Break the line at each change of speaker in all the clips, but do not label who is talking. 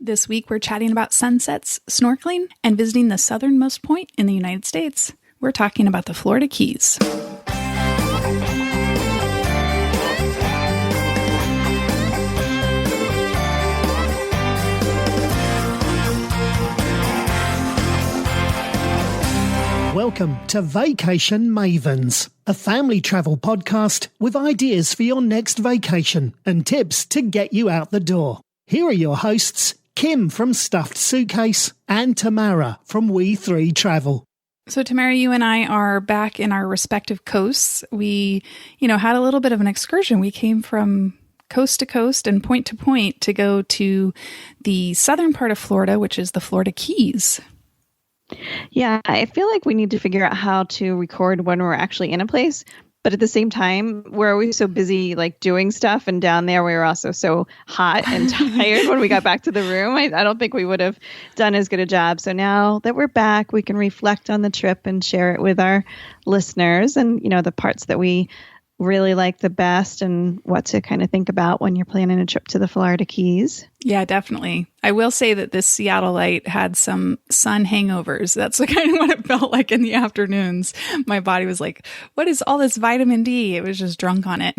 This week, we're chatting about sunsets, snorkeling, and visiting the southernmost point in the United States. We're talking about the Florida Keys.
Welcome to Vacation Mavens, a family travel podcast with ideas for your next vacation and tips to get you out the door. Here are your hosts, Kim from Stuffed Suitcase and Tamara from We Three Travel.
So Tamara, you and I are back in our respective coasts. We, had a little bit of an excursion. We came from coast to coast and point to point to go to the southern part of Florida, which is the Florida Keys.
Yeah, I feel like we need to figure out how to record when we're actually in a place. But at the same time, we're always so busy doing stuff. And down there, we were also so hot and tired when we got back to the room. I don't think we would have done as good a job. So now that we're back, we can reflect on the trip and share it with our listeners and, the parts that we really like the best and what to kind of think about when you're planning a trip to the Florida Keys.
Yeah, definitely. I will say that this Seattleite had some sun hangovers. That's kind of what it felt like in the afternoons. My body was like, what is all this vitamin D? It was just drunk on it.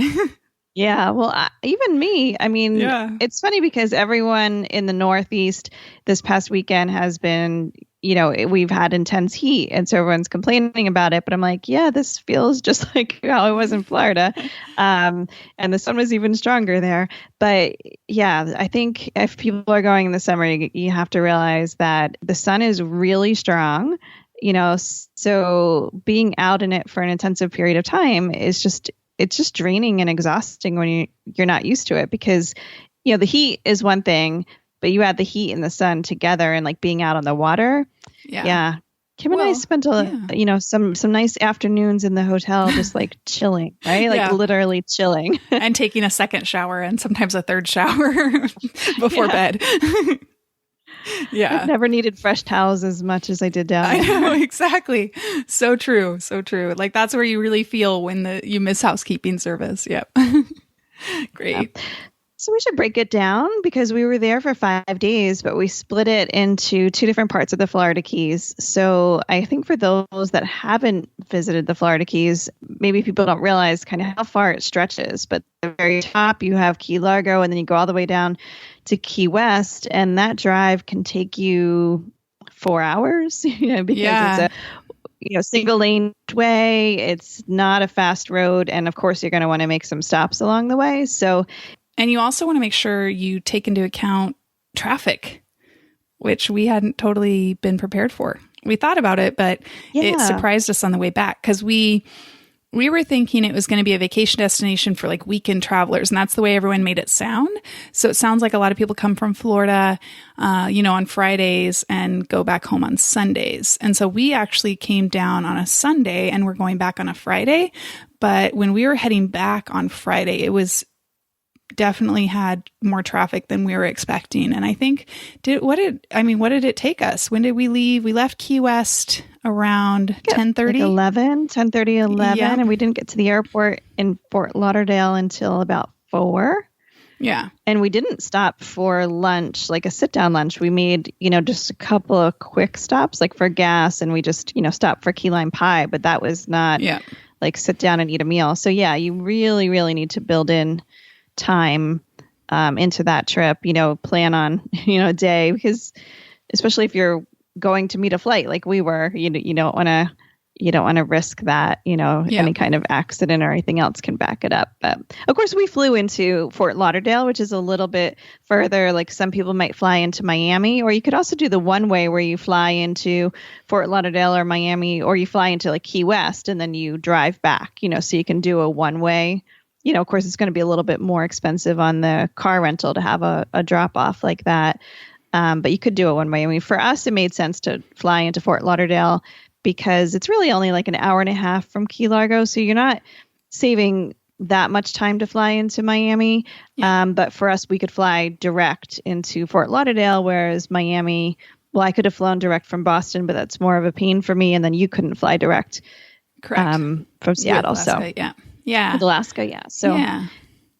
Yeah, well, even me. It's funny because everyone in the Northeast this past weekend has been, we've had intense heat. And so everyone's complaining about it. But I'm like, yeah, this feels just like how it was in Florida. And the sun was even stronger there. But yeah, I think if people are going in the summer, you have to realize that the sun is really strong. So being out in it for an intensive period of time is just draining and exhausting when you're not used to it because, the heat is one thing, but you add the heat and the sun together and being out on the water. Yeah. Kim and I spent some nice afternoons in the hotel, just chilling, right? Literally chilling
and taking a second shower and sometimes a third shower before bed. Yeah.
I've never needed fresh towels as much as I did down there.
I know, exactly. So true. So true. That's where you really feel when you miss housekeeping service. Yep. Great.
Yeah. So we should break it down because we were there for 5 days, but we split it into two different parts of the Florida Keys. So I think for those that haven't visited the Florida Keys, maybe people don't realize kind of how far it stretches. But at the very top, you have Key Largo, and then you go all the way down to Key West, and that drive can take you 4 hours, because it's a single lane way. It's not a fast road, and of course, you're going to want to make some stops along the way.
And you also want to make sure you take into account traffic, which we hadn't totally been prepared for. We thought about it, but it surprised us on the way back because we were thinking it was going to be a vacation destination for weekend travelers, and that's the way everyone made it sound. So it sounds like a lot of people come from Florida, on Fridays and go back home on Sundays. And so we actually came down on a Sunday and we're going back on a Friday. But when we were heading back on Friday, it was definitely had more traffic than we were expecting. And I think, what did it take us? When did we leave? We left Key West around 10:30?
10:30, 11. Yeah. And we didn't get to the airport in Fort Lauderdale until about 4.
Yeah.
And we didn't stop for lunch, a sit-down lunch. We made, just a couple of quick stops, for gas. And we just, stopped for key lime pie. But that was not sit down and eat a meal. So yeah, you really, really need to build in time into that trip, plan on, a day, because especially if you're going to meet a flight like we were, you don't want to risk that, any kind of accident or anything else can back it up. But of course we flew into Fort Lauderdale, which is a little bit further. Some people might fly into Miami, or you could also do the one way where you fly into Fort Lauderdale or Miami, or you fly into Key West and then you drive back, so you can do a one way. Of course, it's going to be a little bit more expensive on the car rental to have a drop off like that. But you could do it one way. For us, it made sense to fly into Fort Lauderdale because it's really only an hour and a half from Key Largo. So you're not saving that much time to fly into Miami. Yeah. But for us, we could fly direct into Fort Lauderdale, whereas Miami, I could have flown direct from Boston, but that's more of a pain for me. And then you couldn't fly direct from Seattle.
Alaska,
Alaska, yeah. So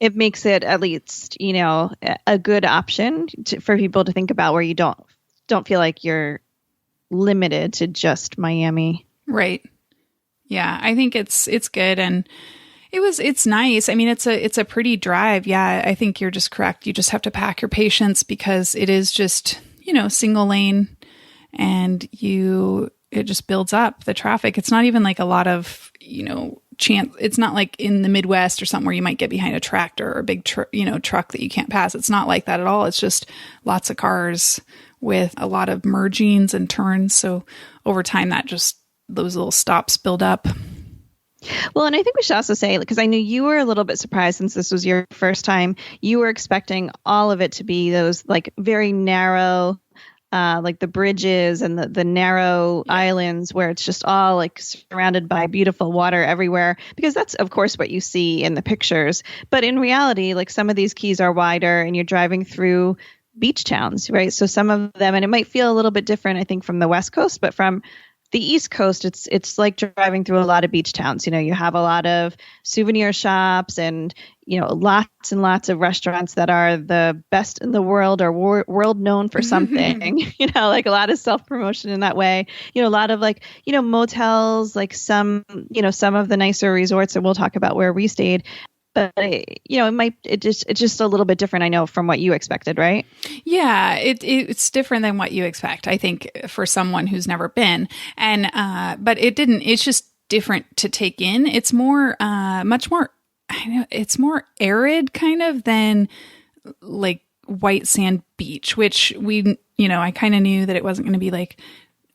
it makes it at least, a good option for people to think about, where you don't feel like you're limited to just Miami.
Right. Yeah, I think it's good, and it's nice. I mean, it's a pretty drive. Yeah, I think you're just correct. You just have to pack your patience, because it is just, single lane, and it just builds up the traffic. It's not even like a lot of, chance. It's not like in the Midwest or something where you might get behind a tractor or a big truck that you can't pass. It's not like that at all. It's just lots of cars with a lot of mergings and turns. So over time, those little stops build up.
Well, and I think we should also say, because I knew you were a little bit surprised since this was your first time, you were expecting all of it to be those like very narrow, like the bridges and the narrow islands where it's just all like surrounded by beautiful water everywhere, because that's of course what you see in the pictures. But in reality, like some of these keys are wider, and you're driving through beach towns, right? So some of them, and it might feel a little bit different, I think, from the West Coast, but from the East Coast, it's like driving through a lot of beach towns. You have a lot of souvenir shops and, lots and lots of restaurants that are the best in the world or world known for something, like a lot of self-promotion in that way. A lot of like, motels, like some of the nicer resorts that we'll talk about where we stayed. But it's just a little bit different, I know, from what you expected, right?
Yeah, it's different than what you expect, I think, for someone who's never been. And but it's just different to take in. It's more much more, it's more arid kind of than like white sand beach, which I kind of knew that it wasn't going to be like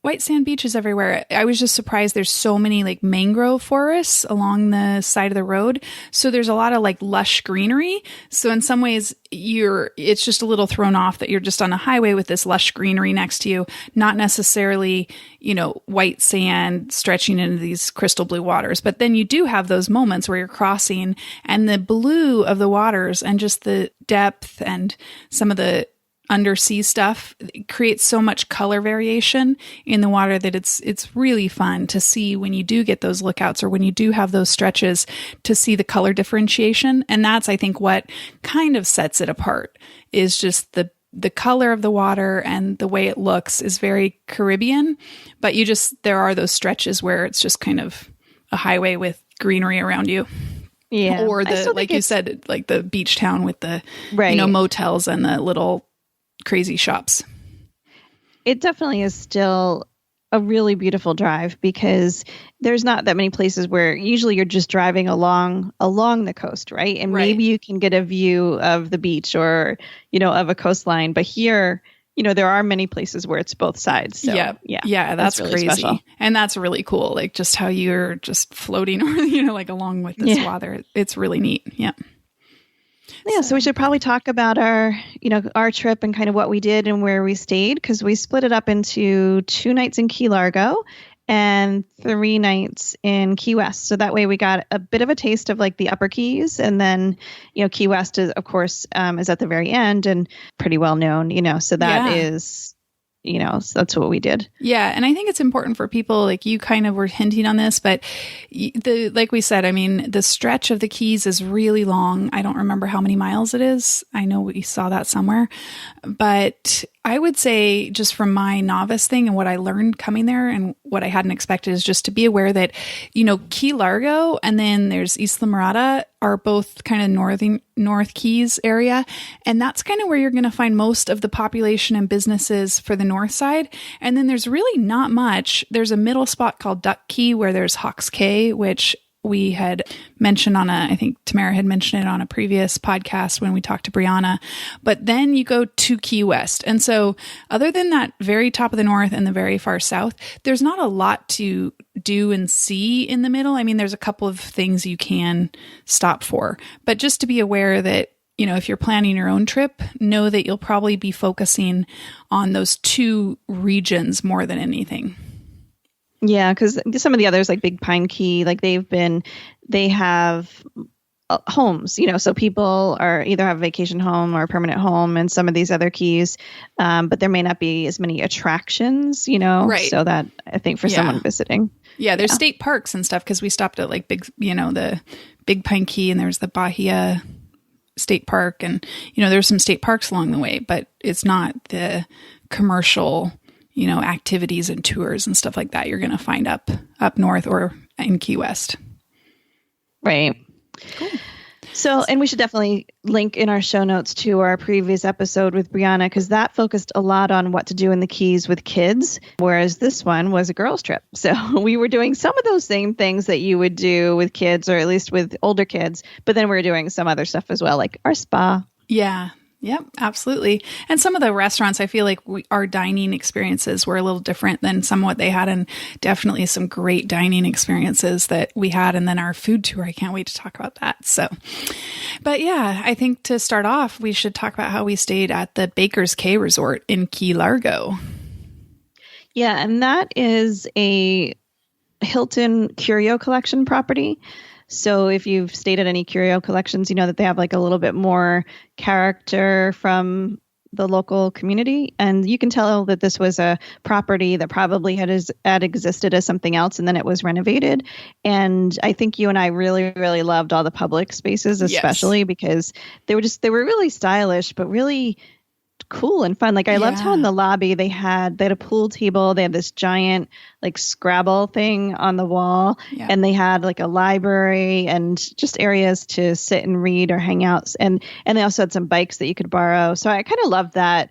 white sand beaches everywhere. I was just surprised there's so many like mangrove forests along the side of the road. So there's a lot of like lush greenery. So in some ways it's just a little thrown off that you're just on a highway with this lush greenery next to you, not necessarily, white sand stretching into these crystal blue waters. But then you do have those moments where you're crossing, and the blue of the waters and just the depth and some of the undersea stuff creates so much color variation in the water that it's really fun to see when you do get those lookouts, or when you do have those stretches, to see the color differentiation. And that's, I think, what kind of sets it apart, is just the color of the water, and the way it looks is very Caribbean. But there are those stretches where it's just kind of a highway with greenery around you.
Yeah.
Or like you said, like the beach town with the, motels and the little crazy shops.
It definitely is still a really beautiful drive, because there's not that many places where usually you're just driving along the coast, right? And maybe you can get a view of the beach or, of a coastline. But here, there are many places where it's both sides. So,
yeah, that's really crazy. Special. And that's really cool. Like just how you're just floating or, like along with this water. It's really neat. Yeah.
Yeah, so we should probably talk about our trip and kind of what we did and where we stayed, because we split it up into 2 nights in Key Largo and 3 nights in Key West. So that way we got a bit of a taste of like the Upper Keys, and then Key West is, of course, is at the very end and pretty well known. So that is. So that's what we did.
Yeah. And I think it's important for people, like you kind of were hinting on this, but like we said, I mean, the stretch of the Keys is really long. I don't remember how many miles it is. I know we saw that somewhere, but I would say, just from my novice thing and what I learned coming there and what I hadn't expected, is just to be aware that, Key Largo and then there's Islamorada are both kind of North Keys area. And that's kind of where you're going to find most of the population and businesses for the north side. And then there's really not much. There's a middle spot called Duck Key where there's Hawks Cay, which we had mentioned I think Tamara had mentioned it on a previous podcast when we talked to Brianna. But then you go to Key West. And so other than that very top of the north and the very far south, there's not a lot to do and see in the middle. I mean, there's a couple of things you can stop for, but just to be aware that, if you're planning your own trip, know that you'll probably be focusing on those 2 regions more than anything.
Yeah, because some of the others, like Big Pine Key, like they have homes, so people are either have a vacation home or a permanent home in some of these other keys, but there may not be as many attractions,
right.
So that I think for someone visiting.
Yeah, there's state parks and stuff, because we stopped at like the Big Pine Key, and there's the Bahia state park. And, there's some state parks along the way, but it's not the commercial, activities and tours and stuff like that you're going to find up north or in Key West.
Right.
Cool.
So, and we should definitely link in our show notes to our previous episode with Brianna, because that focused a lot on what to do in the Keys with kids, whereas this one was a girls' trip. So we were doing some of those same things that you would do with kids, or at least with older kids, but then we were doing some other stuff as well, like our spa.
Yeah. Yep, absolutely. And some of the restaurants, I feel like our dining experiences were a little different than some of what they had, and definitely some great dining experiences that we had. And then our food tour, I can't wait to talk about that. So, but yeah, I think to start off, we should talk about how we stayed at the Baker's Cay Resort in Key Largo.
Yeah, and that is a Hilton Curio Collection property. So if you've stayed at any curio collections, you know that they have like a little bit more character from the local community. And you can tell that this was a property that probably had existed as something else, and then it was renovated. And I think you and I really, really loved all the public spaces, especially because they were really stylish, but really cool and fun. Like I loved how in the lobby they had a pool table. They had this giant like Scrabble thing on the wall, and they had like a library and just areas to sit and read or hang out. And they also had some bikes that you could borrow. So I kind of loved that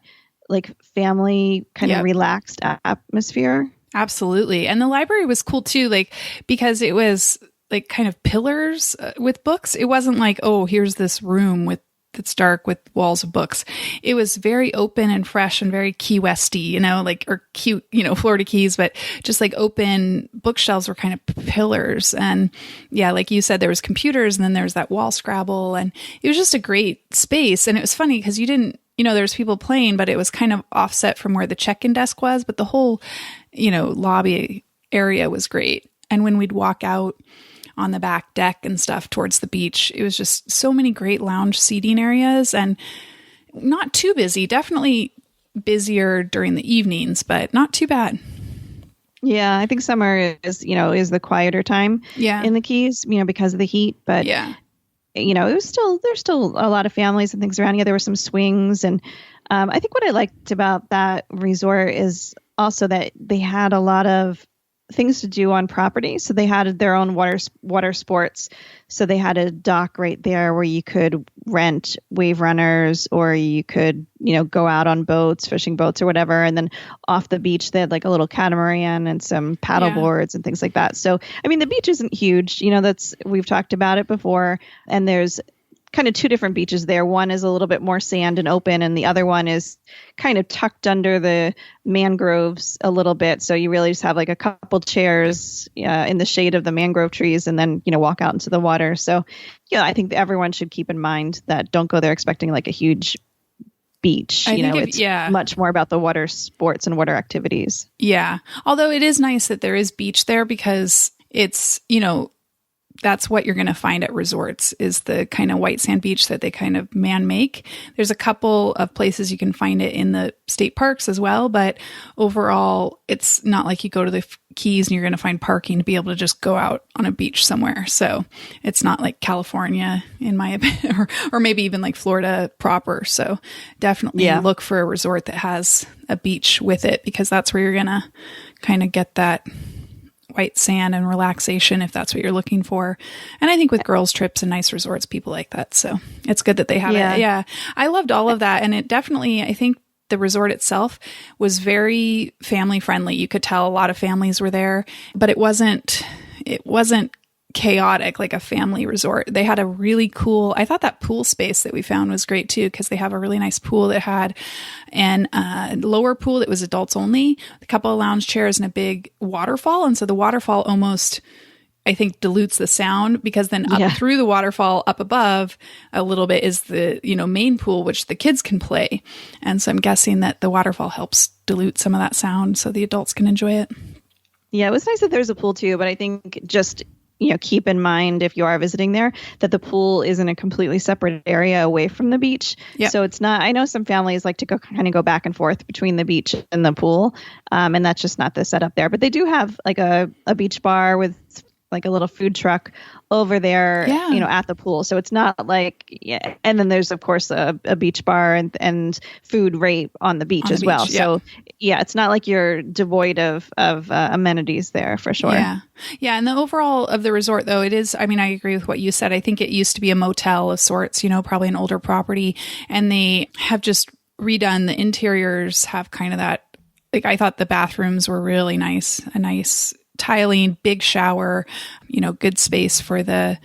like family kind of relaxed atmosphere.
Absolutely. And the library was cool too, like because it was like kind of pillars with books. It wasn't like, oh, here's this room that's dark with walls of books. It was very open and fresh and very Key Westy, or cute, Florida Keys, but just like open bookshelves were kind of pillars. And yeah, like you said, there was computers, and then there was that wall Scrabble, and it was just a great space. And it was funny because you didn't, there was people playing, but it was kind of offset from where the check-in desk was, but the whole, lobby area was great. And when we'd walk out on the back deck and stuff towards the beach, it was just so many great lounge seating areas, and not too busy. Definitely busier during the evenings, but not too bad.
Yeah, I think summer is the quieter time in the Keys, because of the heat. But there's still a lot of families and things around here. There were some swings, and I think what I liked about that resort is also that they had a lot of things to do on property. So they had their own water sports. So they had a dock right there where you could rent wave runners, or you could, go out on boats, fishing boats or whatever. And then off the beach, they had like a little catamaran and some paddle boards and things like that. So, I mean, the beach isn't huge, we've talked about it before. And there's kind of two different beaches there. One is a little bit more sand and open, and the other one is kind of tucked under the mangroves a little bit. So you really just have like a couple chairs in the shade of the mangrove trees, and then, walk out into the water. So, I think everyone should keep in mind that don't go there expecting like a huge beach. It's much more about the water sports and water activities.
Yeah. Although it is nice that there is beach there, because it's, that's what you're going to find at resorts, is the kind of white sand beach that they kind of man-make. There's a couple of places you can find it in the state parks as well, but overall, it's not like you go to the Keys and you're going to find parking to be able to just go out on a beach somewhere. So it's not like California, in my opinion, or maybe even like Florida proper. So definitely look for a resort that has a beach with it, because that's where you're going to kind of get that white sand and relaxation, if that's what you're looking for. And I think with girls trips and nice resorts, people like that. So it's good that they have it. Yeah. I loved all of that. And it definitely, I think the resort itself was very family friendly. You could tell a lot of families were there, but it wasn't chaotic like a family resort. They had a really cool, I thought that pool space that we found was great too, because they have a really nice pool that had an lower pool that was adults only, a couple of lounge chairs, and a big waterfall. And so the waterfall almost, I think, dilutes the sound, because then up through the waterfall up above a little bit is the, main pool, which the kids can play. And so I'm guessing that the waterfall helps dilute some of that sound so the adults can enjoy it.
Yeah, it was nice that there's a pool too, but I think just keep in mind, if you are visiting there, that the pool is in a completely separate area away from the beach. Yep. So it's not, I know some families like to go back and forth between the beach and the pool. And that's just not the setup there, but they do have like a beach bar with like a little food truck over there, at the pool. So it's not like, and then there's of course a beach bar and food right on the beach as well. So it's not like you're devoid of amenities there for sure.
Yeah. And the overall of the resort though, it is, I mean, I agree with what you said. I think it used to be a motel of sorts, probably an older property, and they have just redone the interiors, have kind of that, like I thought the bathrooms were really nice, a nice tiling, big shower, good space for the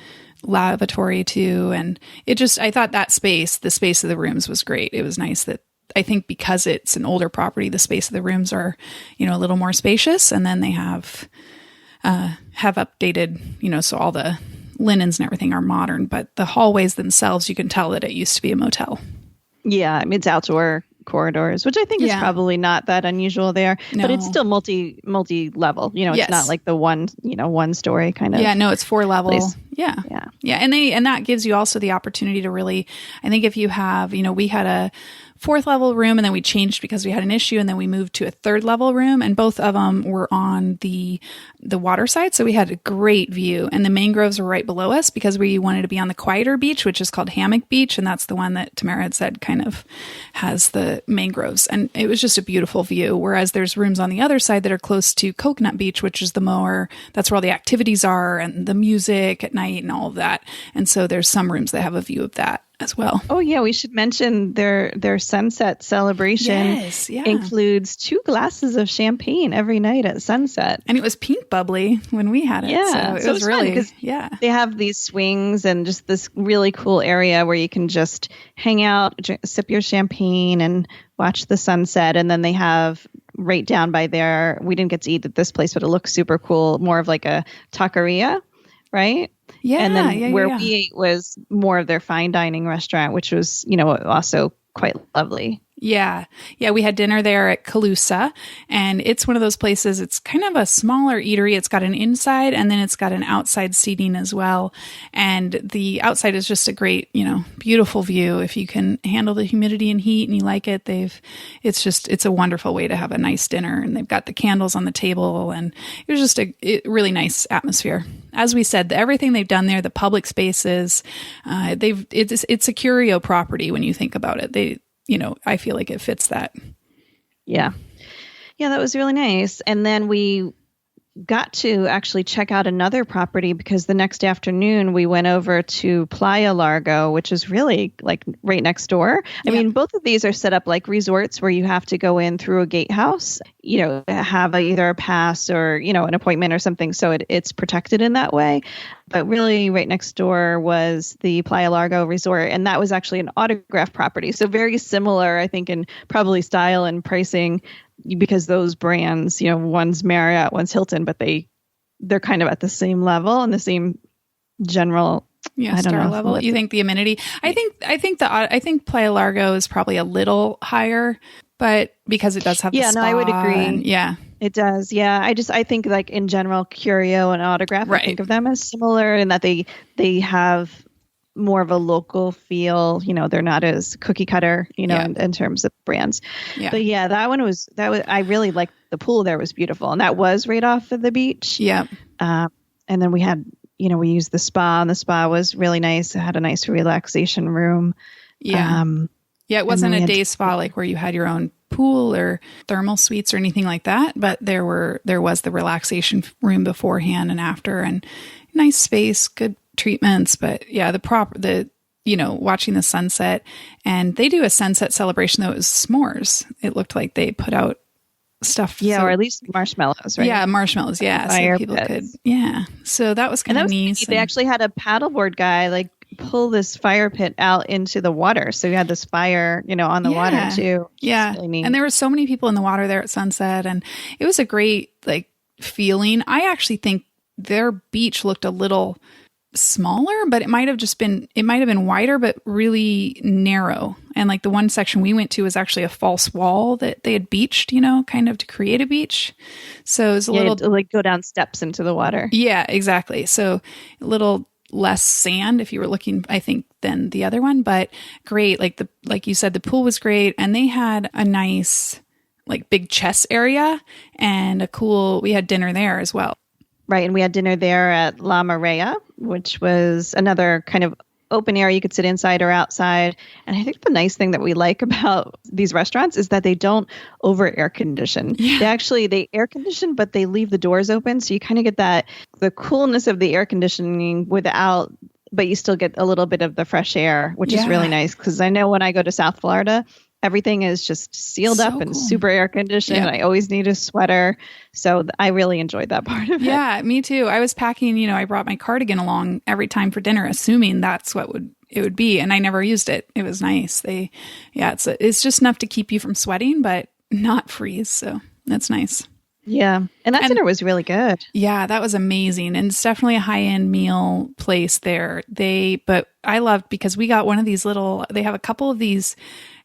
lavatory too. And I thought the space of the rooms was great. It was nice that I think because it's an older property, the space of the rooms are, a little more spacious. And then they have updated, so all the linens and everything are modern, but the hallways themselves, you can tell that it used to be a motel. Yeah.
I mean, it's outdoor corridors, which I think is probably not that unusual there, but it's still multi-level, it's not like the one story kind of.
Yeah, no, it's 4 level. Place. Yeah. And that gives you also the opportunity to really, I think if you have, we had a 4th level room and then we changed because we had an issue and then we moved to a 3rd level room and both of them were on the water side. So we had a great view and the mangroves were right below us because we wanted to be on the quieter beach, which is called Hammock Beach. And that's the one that Tamara had said kind of has the mangroves. And it was just a beautiful view. Whereas there's rooms on the other side that are close to Coconut Beach, which is that's where all the activities are and the music at night and all of that. And so there's some rooms that have a view of that as well.
Oh yeah, we should mention their sunset celebration includes 2 glasses of champagne every night at sunset.
And it was pink bubbly when we had it.
Yeah,
so it was really
fun they have these swings and just this really cool area where you can just hang out, sip your champagne and watch the sunset. And then they have right down by there, we didn't get to eat at this place, but it looks super cool, more of like a taqueria, right?
Yeah.
And then where we ate was more of their fine dining restaurant, which was, also quite lovely.
Yeah. Yeah. We had dinner there at Calusa, and it's one of those places. It's kind of a smaller eatery. It's got an inside and then it's got an outside seating as well. And the outside is just a great, beautiful view. If you can handle the humidity and heat and you like it, it's a wonderful way to have a nice dinner. And they've got the candles on the table and it was just a really nice atmosphere. As we said, everything they've done there, the public spaces, it's a curio property when you think about it. I feel like it fits that.
Yeah. Yeah, that was really nice. And then we got to actually check out another property because the next afternoon we went over to Playa Largo, which is really like right next door. I mean, both of these are set up like resorts where you have to go in through a gatehouse, have either a pass or, an appointment or something. So it's protected in that way. But really right next door was the Playa Largo Resort. And that was actually an autograph property. So very similar, I think, in probably style and pricing, because those brands, one's Marriott, one's Hilton, but they're kind of at the same level and the same general
star level. You think the amenity? I think Playa Largo is probably a little higher, but because it does have the spa.
I would agree.
And,
it does. Yeah. I think like in general, curio and autograph, I think of them as similar in that they have more of a local feel, they're not as cookie cutter, in terms of brands. Yeah. But that was, I really liked the pool there, was beautiful. And that was right off of the beach.
Yeah.
And then we had, we used the spa, and the spa was really nice. It had a nice relaxation room.
Yeah. It wasn't a day spa like where you had your own pool or thermal suites or anything like that, but there was the relaxation room beforehand and after, and nice space, good treatments. But watching the sunset, and they do a sunset celebration that was s'mores. It looked like they put out stuff.
Yeah, or at least marshmallows, right?
Yeah, marshmallows. Yeah, so people could. Yeah, so that was kind of neat.
They actually had a paddleboard guy pull this fire pit out into the water, so you had this fire, on the water too.
Yeah, really, and there were so many people in the water there at sunset, and it was a great feeling. I actually think their beach looked a little smaller, but it might have been wider, but really narrow. And the one section we went to was actually a false wall that they had beached, kind of to create a beach. So it was a little
go down steps into the water.
Yeah, exactly. So a little less sand if you were looking, I think, than the other one, but great. Like you said, the pool was great, and they had a nice big chess area and we had dinner there as well.
Right. And we had dinner there at La Marea, which was another kind of open area. You could sit inside or outside. And I think the nice thing that we like about these restaurants is that they don't over air condition. Yeah. They air condition, but they leave the doors open. So you kind of get the coolness of the air conditioning but you still get a little bit of the fresh air, which is really nice. Because I know when I go to South Florida, everything is just sealed up and super air conditioned. Yeah. I always need a sweater. So I really enjoyed that part of it.
Yeah, me too. I was packing, I brought my cardigan along every time for dinner, assuming that's what it would be. And I never used it. It was nice. It's just enough to keep you from sweating, but not freeze. So that's nice.
Yeah. And that dinner was really good.
Yeah, that was amazing. And it's definitely a high-end meal place there. But I loved because we got one of these they have a couple of these.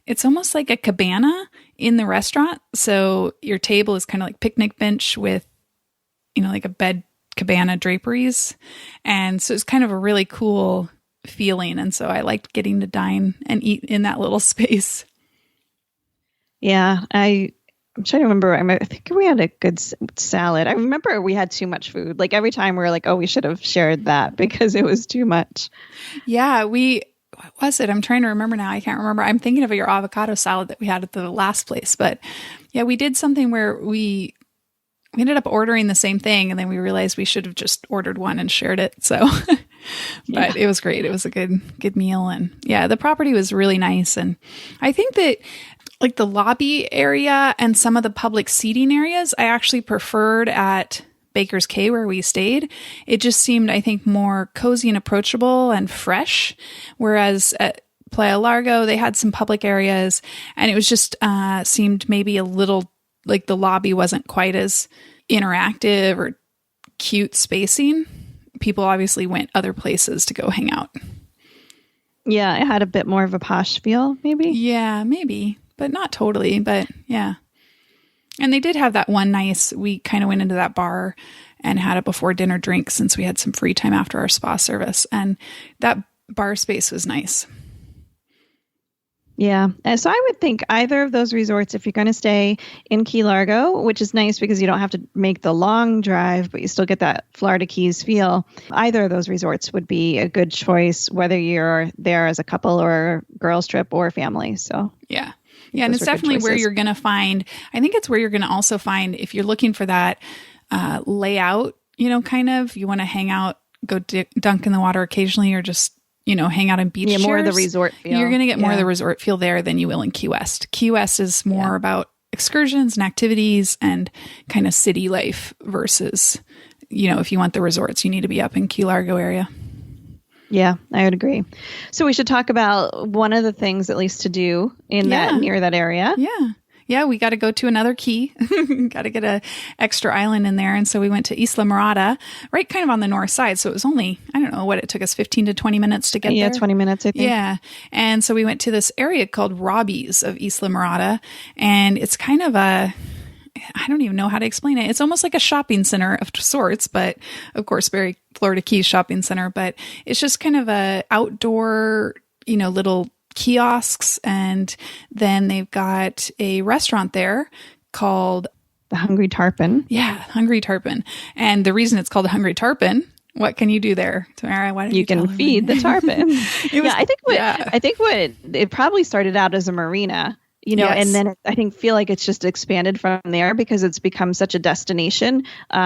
It's almost like a cabana in the restaurant. So your table is kind of like picnic bench with, like a bed cabana draperies. And so it's kind of a really cool feeling. And so I liked getting to dine and eat in that little space.
Yeah, I'm trying to remember. I think we had a good salad. I remember we had too much food. Like every time we were like, oh, we should have shared that because it was too much.
Yeah, what was it? I'm trying to remember now. I can't remember. I'm thinking of your avocado salad that we had at the last place. But yeah, we did something where we ended up ordering the same thing. And then we realized we should have just ordered one and shared it. So, but it was great. It was a good meal. And yeah, the property was really nice. And I think that like the lobby area and some of the public seating areas, I actually preferred at Baker's Cay where we stayed. It just seemed, I think, more cozy and approachable and fresh. Whereas at Playa Largo, they had some public areas and it was just seemed maybe a little like the lobby wasn't quite as interactive or cute spacing. People obviously went other places to go hang out.
Yeah, it had a bit more of a posh feel, maybe.
Yeah, maybe, but not totally. But yeah. And they did have that one we kind of went into that bar and had a before dinner drink since we had some free time after our spa service. And that bar space was nice.
Yeah. And so I would think either of those resorts, if you're going to stay in Key Largo, which is nice because you don't have to make the long drive, but you still get that Florida Keys feel, either of those resorts would be a good choice, whether you're there as a couple or girls trip or family. So
yeah. Yeah, and it's definitely where you're going to find, I think it's where you're going to also find, if you're looking for that layout, kind of, you want to hang out, go dunk in the water occasionally or just, hang out on beach chairs.
More of the resort feel.
You're going to get more of the resort feel there than you will in Key West. Key West is more about excursions and activities and kind of city life versus, if you want the resorts, you need to be up in Key Largo area.
Yeah, I would agree. So we should talk about one of the things at least to do in near that area.
Yeah. Yeah, we got to go to another key. Got to get a extra island in there. And so we went to Islamorada, right kind of on the north side. So it was only, I don't know what it took us, 15 to 20 minutes to get there.
Yeah, 20 minutes, I think.
Yeah. And so we went to this area called Robbies of Islamorada. And it's kind of I don't even know how to explain it. It's almost like a shopping center of sorts, but of course, very Florida Keys shopping center. But it's just kind of a outdoor, little kiosks. And then they've got a restaurant there called
the Hunger Tarpon.
Yeah, Hunger Tarpon. And the reason it's called the Hunger Tarpon, what can you do there, Tamara? Why don't
you can feed the tarpon? I think what it probably started out as a marina. And then I feel like it's just expanded from there because it's become such a destination.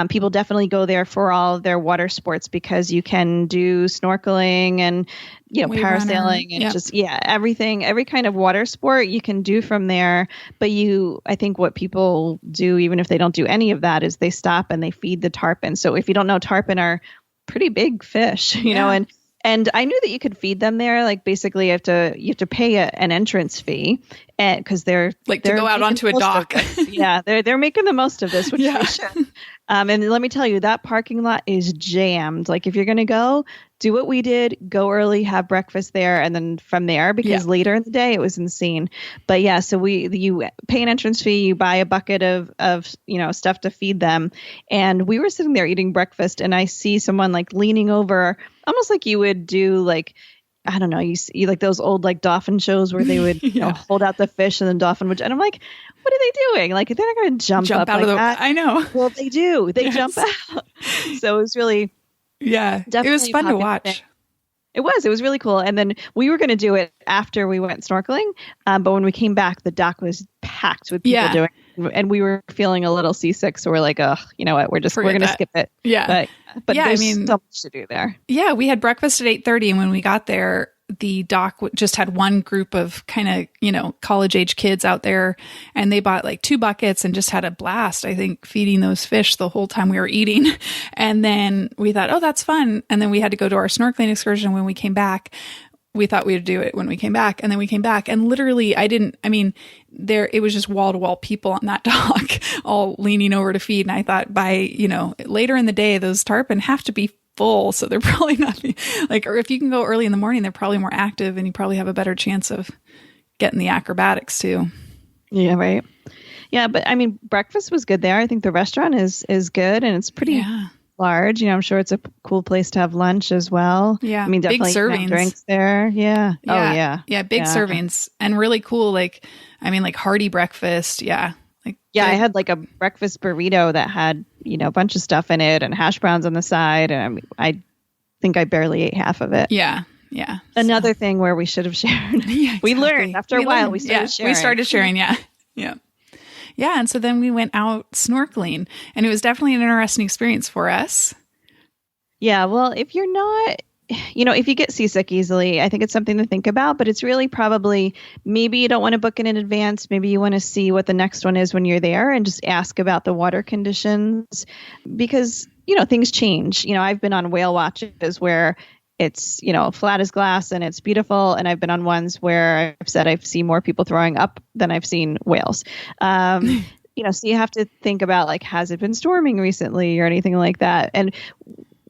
People definitely go there for all of their water sports because you can do snorkeling and, parasailing and everything, every kind of water sport you can do from there. But I think what people do, even if they don't do any of that, is they stop and they feed the tarpon. So if you don't know, tarpon are pretty big fish, and I knew that you could feed them there. Like basically, you have to pay an entrance fee, because they're
to go out onto a dock.
Yeah, they're making the most of this, which they should. And let me tell you, that parking lot is jammed. Like if you're going to go, do what we did, go early, have breakfast there, and then from there, because later in the day it was insane. But yeah, so you pay an entrance fee, you buy a bucket of stuff to feed them, and we were sitting there eating breakfast, and I see someone like leaning over, almost like you would do like I don't know, you see like those old like dolphin shows where they would you know, hold out the fish and then dolphin would, and I'm like, what are they doing? Like they're not going to jump up
out
like
of the
that.
I know.
Well, they do. They jump out. So it was really
it was fun to watch.
Thing. It was really cool. And then we were going to do it after we went snorkeling. But when we came back, the dock was packed with people doing it. And we were feeling a little seasick. So we're like, oh, you know what? We're going to skip it.
Yeah.
But there's so much to do there.
Yeah. We had breakfast at 8:30. And when we got there, the dock just had one group of kind of, you know, college age kids out there, and they bought like 2 buckets and just had a blast, I think, feeding those fish the whole time we were eating. And then we thought, oh, that's fun. And then we had to go to our snorkeling excursion when we came back. We thought we would do it when we came back. And then we came back and literally it was just wall to wall people on that dock all leaning over to feed. And I thought by, you know, later in the day, those tarpon have to be full, so they're probably not like, or if you can go early in the morning, they're probably more active and you probably have a better chance of getting the acrobatics too.
Yeah, right. Yeah, but I mean, breakfast was good there. I think the restaurant is good and it's pretty large. You know, I'm sure it's a cool place to have lunch as well.
Yeah,
I mean, definitely
big servings,
drinks there. Yeah. Oh
yeah, big servings and really cool. Like, I mean, like hearty breakfast. Yeah.
I had like a breakfast burrito that had, you know, a bunch of stuff in it and hash browns on the side. And I think I barely ate half of it.
Yeah.
Another thing where we should have shared. Exactly. We learned after a while. We started sharing.
Yeah. And so then we went out snorkeling, and it was definitely an interesting experience for us.
Yeah. Well, if you're not, you know, if you get seasick easily, I think it's something to think about, but it's really probably, maybe you don't want to book it in advance. Maybe you want to see what the next one is when you're there and just ask about the water conditions because, you know, things change. You know, I've been on whale watches where it's, you know, flat as glass and it's beautiful. And I've been on ones where I've said I've seen more people throwing up than I've seen whales. You know, so you have to think about like, has it been storming recently or anything like that? And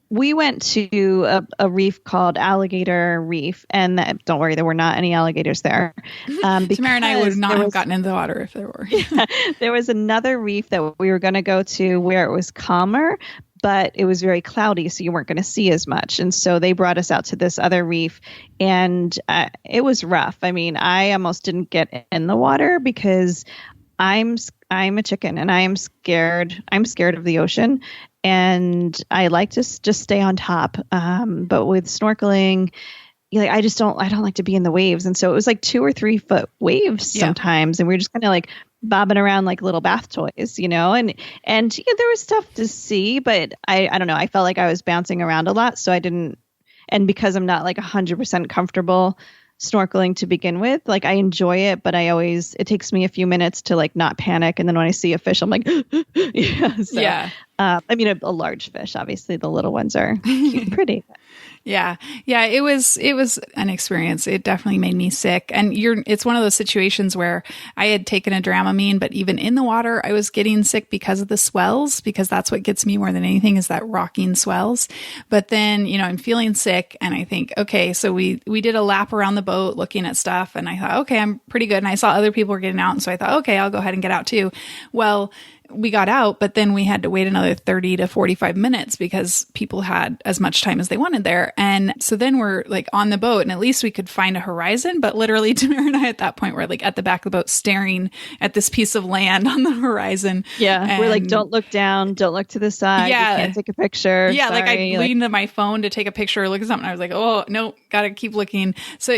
we went to a reef called Alligator Reef, and don't worry, there were not any alligators there.
Tamara and I would not have gotten into the water if there were.
There was another reef that we were going to go to where it was calmer, but it was very cloudy, so you weren't going to see as much. And so they brought us out to this other reef, and it was rough. I mean, I almost didn't get in the water because I'm a chicken and I am scared. I'm scared of the ocean. And I like to just stay on top. But with snorkeling, I don't like to be in the waves. And so it was like 2 or 3 foot waves sometimes. And we were just kind of like bobbing around like little bath toys, you know, and you know, there was stuff to see, but I don't know. I felt like I was bouncing around a lot. So I didn't, and because I'm not like 100% comfortable snorkeling to begin with, like I enjoy it, but it takes me a few minutes to like not panic. And then when I see a fish, I'm like, I mean, a large fish, obviously the little ones are cute and pretty.
Yeah. It was an experience. It definitely made me sick. And it's one of those situations where I had taken a Dramamine, but even in the water, I was getting sick because of the swells, because that's what gets me more than anything is that rocking swells. But then, you know, I'm feeling sick and I think, okay, so we did a lap around the boat looking at stuff and I thought, okay, I'm pretty good. And I saw other people were getting out. And so I thought, okay, I'll go ahead and get out too. Well, we got out, but then we had to wait another 30 to 45 minutes because people had as much time as they wanted there. And so then we're like on the boat and at least we could find a horizon. But literally Tamara and I at that point were like at the back of the boat staring at this piece of land on the horizon.
Yeah. And we're like, don't look down, don't look to the side. Yeah. You can't take a picture.
Yeah.
Sorry.
Like I leaned to my phone to take a picture or look at something. I was like, oh no, gotta keep looking. So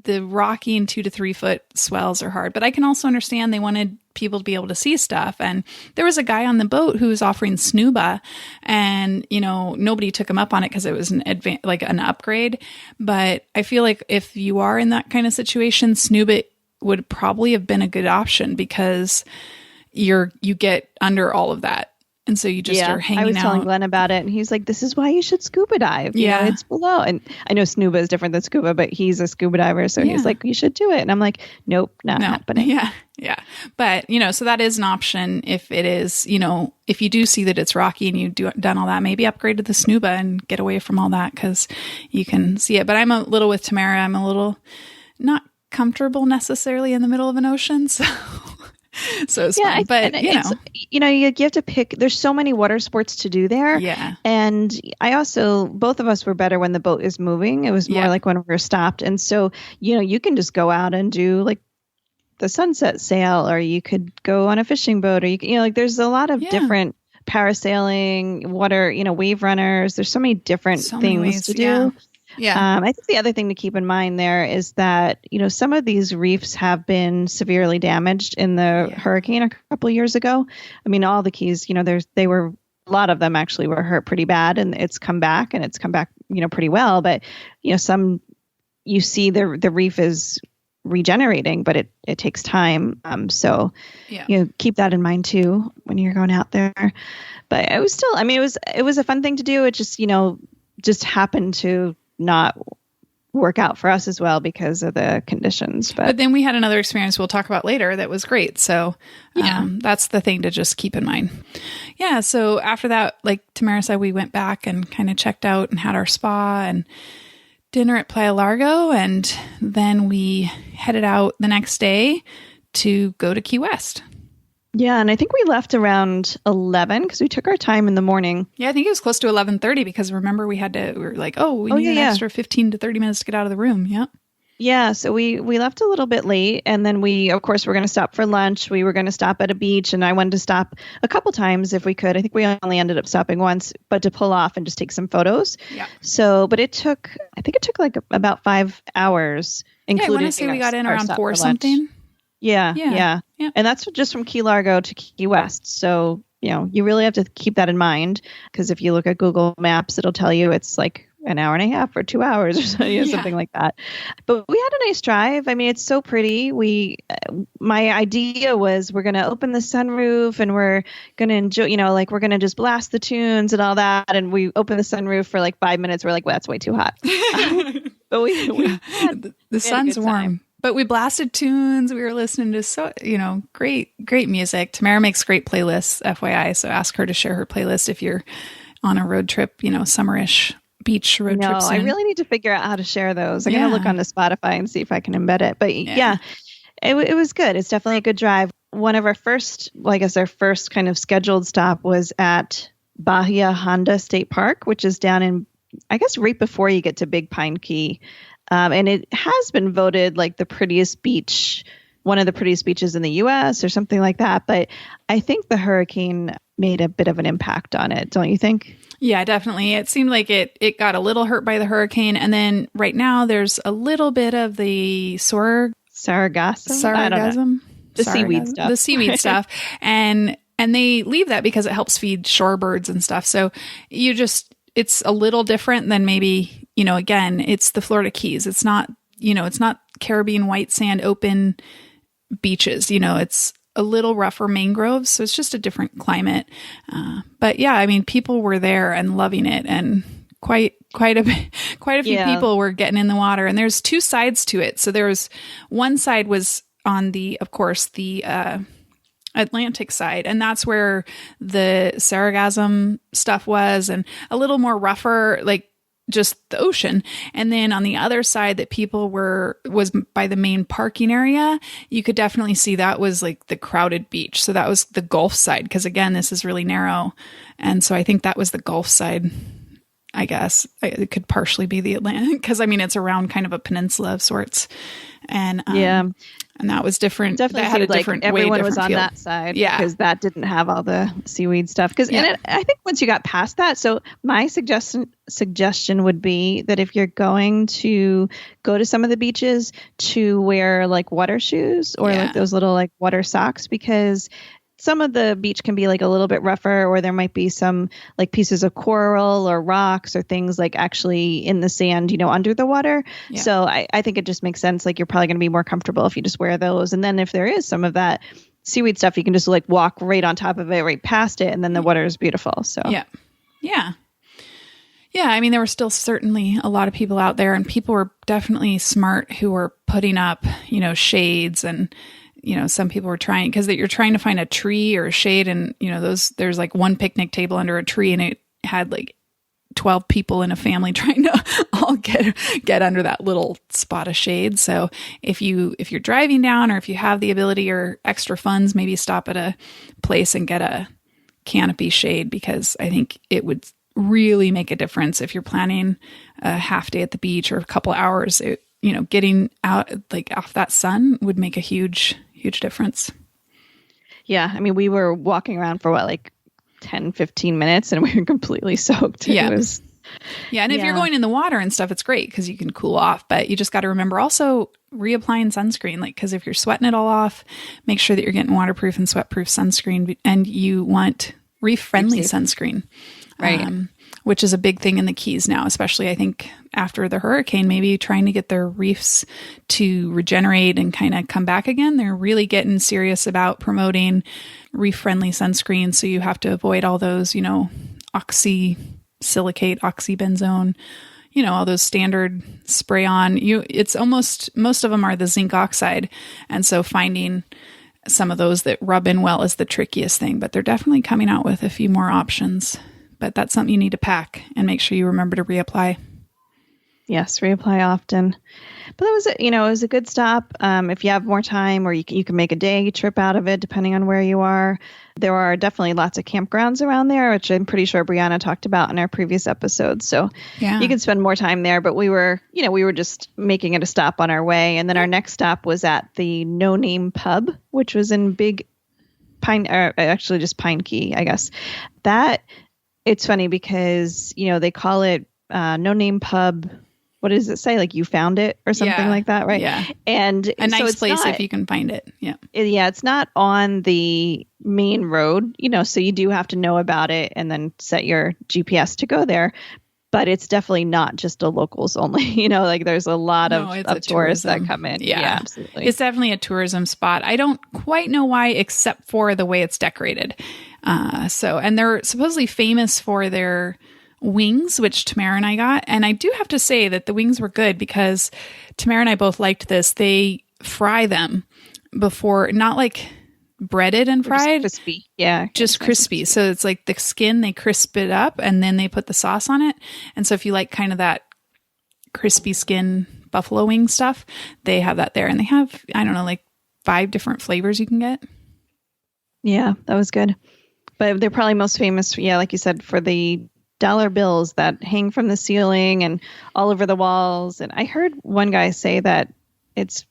the rocking 2 to 3 foot swells are hard, but I can also understand they wanted people to be able to see stuff. And there was a guy on the boat who was offering snuba and, you know, nobody took him up on it because it was an upgrade. But I feel like if you are in that kind of situation, snuba would probably have been a good option because you get under all of that. And so you just are hanging out. I was
telling Glenn about it and he's like, this is why you should scuba dive. You know, it's below. And I know snuba is different than scuba, but he's a scuba diver. So he's like, you should do it. And I'm like, nope, not happening.
Yeah. But, you know, so that is an option if it is, you know, if you do see that it's rocky and you've done all that, maybe upgrade to the snuba and get away from all that because you can see it. But I'm a little with Tamara. I'm a little not comfortable necessarily in the middle of an ocean. So So it's fun. But,
you have to pick. There's so many water sports to do there.
Yeah.
And both of us were better when the boat is moving. It was more like when we were stopped. And so, you can just go out and do like the sunset sail, or you could go on a fishing boat, or there's a lot of different parasailing, water, wave runners. There's so many different things to do.
Yeah.
I think the other thing to keep in mind there is that, some of these reefs have been severely damaged in the hurricane a couple of years ago. I mean, all the Keys, a lot of them actually were hurt pretty bad, and it's come back pretty well. But, some you see the reef is regenerating, but it takes time. So keep that in mind too when you're going out there. But it was still, it was a fun thing to do. It just, just happened to not work out for us as well because of the conditions. But
then we had another experience we'll talk about later that was great. So that's the thing to just keep in mind. Yeah. So after that, like Tamara said, we went back and kind of checked out and had our spa and dinner at Playa Largo, and then we headed out the next day to go to Key West.
Yeah, and I think we left around 11 because we took our time in the morning.
Yeah, I think it was close to 11:30 because remember we were like, we need an extra 15 to 30 minutes to get out of the room. Yeah.
Yeah, so we left a little bit late, and then we, of course, were going to stop for lunch. We were going to stop at a beach, and I wanted to stop a couple times if we could. I think we only ended up stopping once, but to pull off and just take some photos.
Yeah.
So, but I think it took like about 5 hours, including.
I want to say we got in around 4 something.
Yeah. And that's just from Key Largo to Key West. So, you really have to keep that in mind, because if you look at Google Maps, it'll tell you it's like an hour and a half or 2 hours or something like that. But we had a nice drive. I mean, it's so pretty. My idea was we're going to open the sunroof and we're going to enjoy, we're going to just blast the tunes and all that. And we opened the sunroof for like 5 minutes. We're like, well, that's way too hot. But
the sun's warm. But we blasted tunes. We were listening to great music. Tamara makes great playlists, FYI. So ask her to share her playlist if you're on a road trip, summerish beach road trip.
I really need to figure out how to share those. I'm going to look onto Spotify and see if I can embed it. But it was good. It's definitely a good drive. One of our first, our first kind of scheduled stop was at Bahia Honda State Park, which is down in, I guess, right before you get to Big Pine Key. And it has been voted like the prettiest beach, one of the prettiest beaches in the U.S. or something like that. But I think the hurricane made a bit of an impact on it, don't you think?
Yeah, definitely. It seemed like it got a little hurt by the hurricane. And then right now there's a little bit of the
sargassum. The seaweed stuff.
The seaweed stuff. And they leave that because it helps feed shorebirds and stuff. So it's a little different than maybe, again, it's the Florida Keys. It's not Caribbean white sand open beaches. It's a little rougher mangroves. So it's just a different climate. But yeah, I mean, people were there and loving it, and quite a few people were getting in the water. And there's 2 sides to it. So there was one side was on the Atlantic side, and that's where the sargassum stuff was, and a little more rougher, like just the ocean. And then on the other side that people was by the main parking area, you could definitely see that was like the crowded beach. So that was the Gulf side, because again, this is really narrow. And so I think that was the Gulf side. I guess it could partially be the Atlantic, because I mean, it's around kind of a peninsula of sorts. And and that was different.
Definitely
that had a different
everyone was on
feel.
that side, because that didn't have all the seaweed stuff. And I think once you got past that, so my suggestion would be that if you're going to go to some of the beaches, to wear like water shoes or like those little like water socks, because some of the beach can be like a little bit rougher, or there might be some like pieces of coral or rocks or things like actually in the sand, under the water. Yeah. So I think it just makes sense. Like, you're probably going to be more comfortable if you just wear those. And then if there is some of that seaweed stuff, you can just like walk right on top of it, right past it. And then the water is beautiful. So
yeah. I mean, there were still certainly a lot of people out there, and people were definitely smart who were putting up, shades, and some people were trying, because you're trying to find a tree or a shade, and there's like one picnic table under a tree, and it had like 12 people in a family trying to all get under that little spot of shade. So if you're driving down, or if you have the ability or extra funds, maybe stop at a place and get a canopy shade, because I think it would really make a difference if you're planning a half day at the beach or a couple hours. Getting out like off that sun would make a huge difference.
Yeah, I mean, we were walking around for 10, 15 minutes, and we were completely soaked.
Yeah. If you're going in the water and stuff, it's great because you can cool off, but you just got to remember also reapplying sunscreen, because if you're sweating it all off, make sure that you're getting waterproof and sweatproof sunscreen, and you want reef-friendly sunscreen.
Right.
Which is a big thing in the Keys now, especially I think after the hurricane, maybe trying to get their reefs to regenerate and kind of come back again. They're really getting serious about promoting reef-friendly sunscreen. So you have to avoid all those, oxysilicate, oxybenzone, all those standard spray on. It's almost, most of them are the zinc oxide. And so finding some of those that rub in well is the trickiest thing, but they're definitely coming out with a few more options. But that's something you need to pack and make sure you remember to reapply.
Yes, reapply often. But that was, it was a good stop. If you have more time, or you can make a day trip out of it, depending on where you are. There are definitely lots of campgrounds around there, which I'm pretty sure Brianna talked about in our previous episodes. So you can spend more time there. But we were just making it a stop on our way. And then our next stop was at the No Name Pub, which was in Big Pine, or actually just Pine Key, I guess. It's funny because, they call it No Name Pub. What does it say? Like you found it or something like that, right?
Yeah.
And
a nice place if you can find it. Yeah.
It's not on the main road, so you do have to know about it and then set your GPS to go there. But it's definitely not just a locals only, there's a lot of tourists that come in.
Yeah,
absolutely.
It's definitely a tourism spot. I don't quite know why, except for the way it's decorated. And they're supposedly famous for their wings, which Tamara and I got. And I do have to say that the wings were good because Tamara and I both liked this. They fry them before, not like breaded and fried.
Just crispy. Yeah.
Just crispy. So it's like the skin, they crisp it up and then they put the sauce on it. And so if you like kind of that crispy skin buffalo wing stuff, they have that there. And they have, 5 different flavors you can get.
Yeah, that was good. But they're probably most famous, like you said, for the dollar bills that hang from the ceiling and all over the walls. And I heard one guy say that it's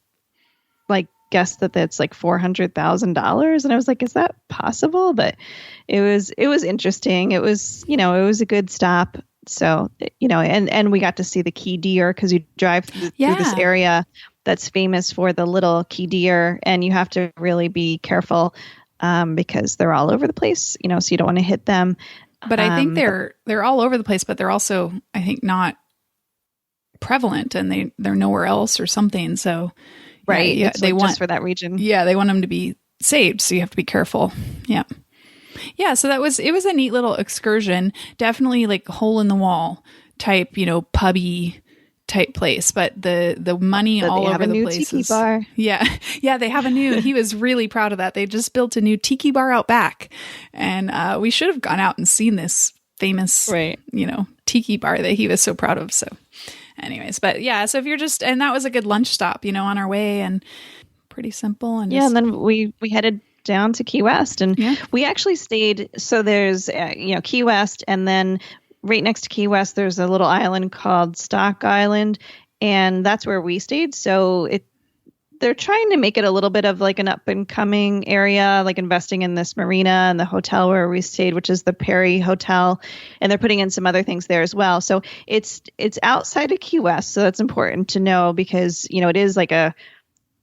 guessed that it's like $400,000. And I was like, is that possible? But it was interesting. It was, it was a good stop. So, and we got to see the key deer because you drive through this area that's famous for the little key deer, and you have to really be careful because they're all over the place, so you don't want to hit them.
But I think they're all over the place, but they're also, I think, not prevalent, and they're nowhere else or something. So,
right,
yeah,
they want just for that region.
Yeah, they want them to be saved, so you have to be careful. Yeah, yeah. So it was a neat little excursion. Definitely like hole in the wall type, pubby type place, but the money all over the place.
Tiki bar.
Yeah, they have a new. He was really proud of that. They just built a new tiki bar out back, and we should have gone out and seen this famous, tiki bar that he was so proud of. So, anyways, but yeah, so if you're and that was a good lunch stop, on our way, and pretty simple. And
and then we headed down to Key West, and we actually stayed. So there's Key West, and then right next to Key West, there's a little island called Stock Island, and that's where we stayed. So they're trying to make it a little bit of like an up and coming area, like investing in this marina and the hotel where we stayed, which is the Perry Hotel, and they're putting in some other things there as well. So it's outside of Key West, so that's important to know because it is like a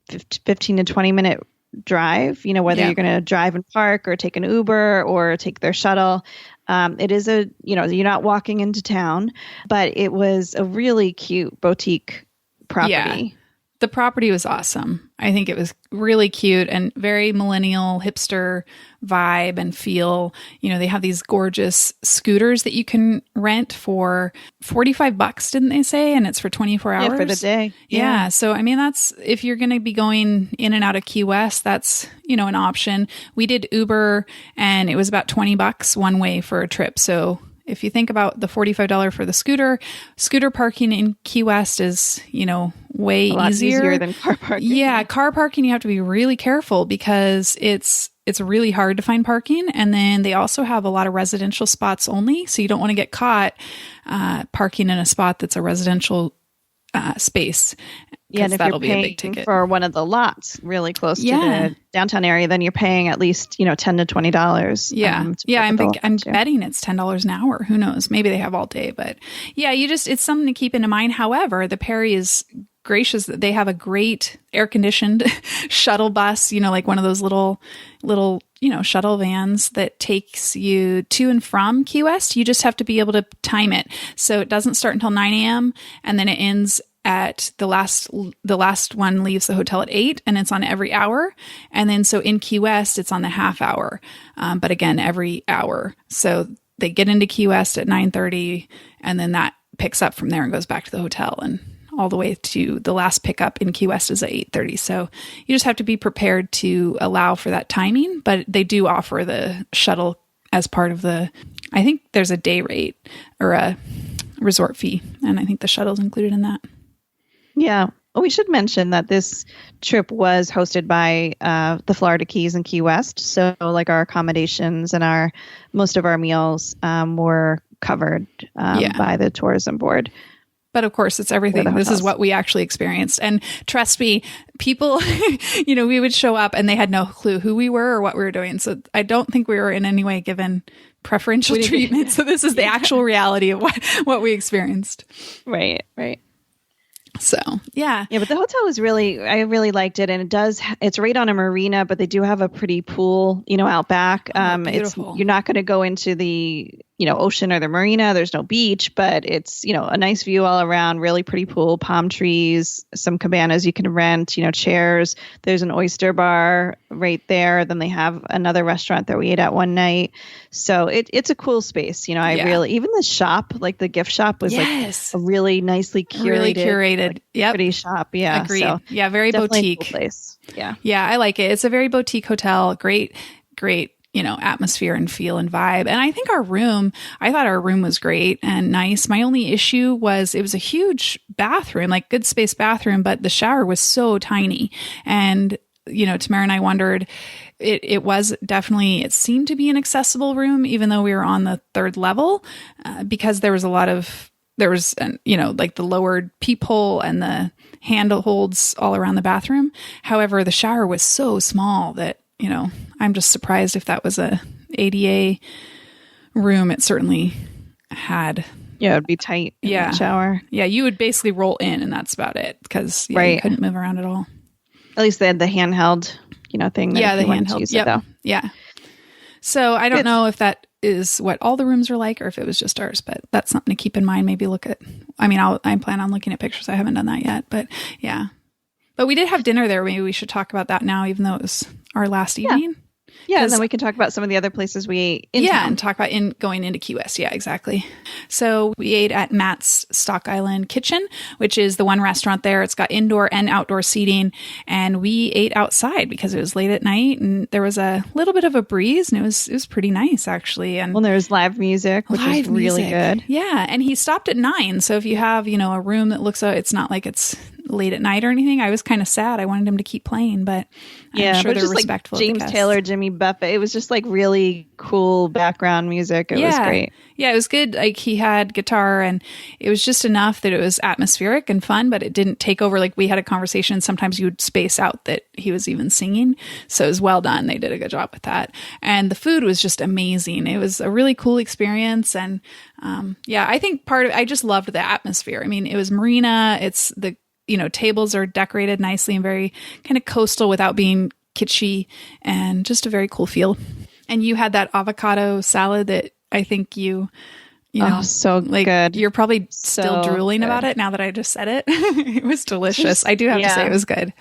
15 to 20 minute drive. Whether you're going to drive and park or take an Uber or take their shuttle. It is you're not walking into town, but it was a really cute boutique property.
Yeah. The property was awesome. I think it was really cute and very millennial hipster vibe and feel. They have these gorgeous scooters that you can rent for $45, didn't they say? And it's for 24 hours.
Yeah, for the day.
Yeah. So, that's, if you're going to be going in and out of Key West, that's, an option. We did Uber and it was about $20 one way for a trip. So if you think about the $45 for the scooter parking in Key West is, way easier
than car parking.
Yeah, car parking, you have to be really careful because it's really hard to find parking. And then they also have a lot of residential spots only. So you don't want to get caught parking in a spot that's a residential space.
Yeah, and if you're paying for one of the lots really close to the downtown area, then you're paying at least, $10 to $20.
Yeah. I'm betting it's $10 an hour. Who knows? Maybe they have all day, but yeah, it's something to keep in mind. However, the Perry is gracious that they have a great air conditioned shuttle bus, like one of those little, shuttle vans that takes you to and from Key West. You just have to be able to time it. So it doesn't start until 9 a.m. and then it ends at the last one leaves the hotel at 8 and it's on every hour. And then so in Key West, it's on the half hour. But again, every hour. So they get into Key West at 9:30 and then that picks up from there and goes back to the hotel and all the way to the last pickup in Key West is at 8:30. So you just have to be prepared to allow for that timing, but they do offer the shuttle as part of I think there's a day rate or a resort fee. And I think the shuttle's included in that.
Yeah. Well, we should mention that this trip was hosted by the Florida Keys and Key West. So like our accommodations and most of our meals were covered by the tourism board.
But of course, it's everything. This is what we actually experienced. And trust me, people, we would show up and they had no clue who we were or what we were doing. So I don't think we were in any way given preferential treatment. So this is the actual reality of what we experienced.
Right.
So, yeah.
Yeah, but the hotel was I really liked it. And it's right on a marina, but they do have a pretty pool, out back.
Beautiful.
You're not going to go into the, ocean or the marina. There's no beach, but it's, a nice view all around, really pretty pool, palm trees, some cabanas you can rent, chairs. There's an oyster bar right there. Then they have another restaurant that we ate at one night. So it's a cool space. Even the shop, like the gift shop was like a really nicely curated. Like, pretty shop. Yeah.
Agreed. So yeah. Very boutique.
Cool place. Yeah.
Yeah. I like it. It's a very boutique hotel. Great, atmosphere and feel and vibe. And I think I thought our room was great and nice. My only issue was it was a huge bathroom, like good space bathroom, but the shower was so tiny. And, Tamara and I wondered, it seemed to be an accessible room, even though we were on the third level, because there was like the lowered peephole and the handle holds all around the bathroom. However, the shower was so small that, I'm just surprised if that was a ADA room. It certainly had.
Yeah, it'd be tight in the shower.
Yeah, you would basically roll in and that's about it because you couldn't move around at all.
At least they had the handheld, thing. The handheld.
Yep. Yeah. So I don't know if that is what all the rooms are like or if it was just ours, but that's something to keep in mind. Maybe I plan on looking at pictures. I haven't done that yet, but yeah. But we did have dinner there. Maybe we should talk about that now, even though it was our last evening.
Yeah, and then we can talk about some of the other places we ate in town.
And talk about going into Key West. Yeah, exactly. So we ate at Matt's Stock Island Kitchen, which is the one restaurant there. It's got indoor and outdoor seating. And we ate outside because it was late at night and there was a little bit of a breeze and it was pretty nice, actually. And
there was live music, which was really good.
Yeah, and he stopped at 9. So if you have, a room that looks it's not like it's late at night or anything. I was kind of sad. I wanted him to keep playing, but I'm sure they're respectful.
Like James Taylor, Jimmy Buffett. It was just like really cool background music. It was great.
Yeah, it was good. Like he had guitar and it was just enough that it was atmospheric and fun, but it didn't take over. Like we had a conversation. Sometimes you would space out that he was even singing. So it was well done. They did a good job with that. And the food was just amazing. It was a really cool experience. And I think I just loved the atmosphere. I mean, it was marina. It's the tables are decorated nicely and very kind of coastal without being kitschy and just a very cool feel. And you had that avocado salad that I think you
so good.
You're probably still drooling about it now that I just said it. It was delicious. I do have to say it was good.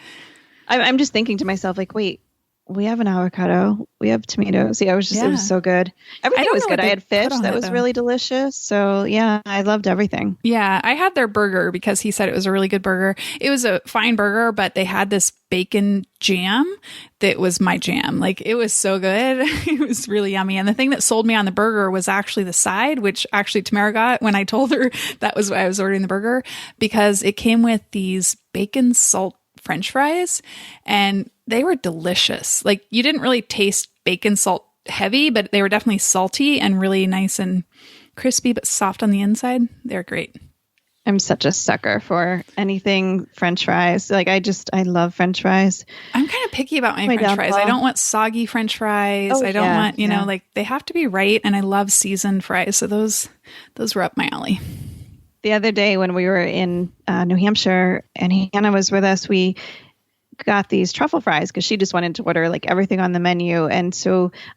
I'm just thinking to myself, like, wait, We have an avocado. We have tomatoes. Yeah, it was so good. Everything was good. I had fish that was really delicious. So yeah, I loved everything.
Yeah, I had their burger because he said it was a really good burger. It was a fine burger, but they had this bacon jam that was my jam. Like, it was so good. It was really yummy. And the thing that sold me on the burger was actually the side, which actually Tamara got when I told her that was why I was ordering the burger, because it came with these bacon salt French fries, and they were delicious. Like, you didn't really taste bacon salt heavy, but they were definitely salty and really nice and crispy, but soft on the inside. They're great.
I'm such a sucker for anything French fries. Like, I love French fries.
I'm kind of picky about my French fries. I don't want soggy French fries. I don't want, you know, like, they have to be right. And I love seasoned fries. So those were up my alley.
The other day when we were in New Hampshire and Hannah was with us, we got these truffle fries because she just wanted to order like everything on the menu. And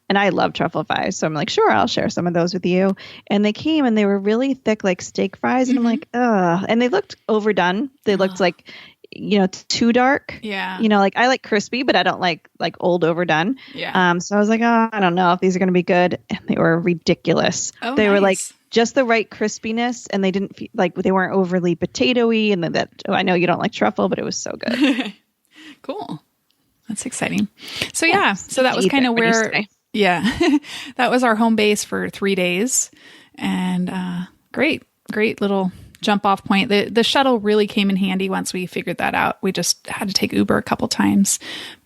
I love truffle fries. So I'm like, sure, I'll share some of those with you. And they came and they were really thick, like steak fries. And I'm like, ugh. And they looked overdone. They looked like, you know, too dark.
Yeah.
You know, like, I like crispy, but I don't like old overdone.
Yeah.
So I was like, oh, I don't know if these are going to be good. And they were ridiculous.
Oh,
they were like
just
the right crispiness, and they didn't feel like they weren't overly potatoey. And then I know you don't like truffle, but it was so good.
Cool. That's exciting. So yeah, so that was kind of where, that was our home base for 3 days, and great little jump off point. The shuttle really came in handy once we figured that out. We just had to take Uber a couple times,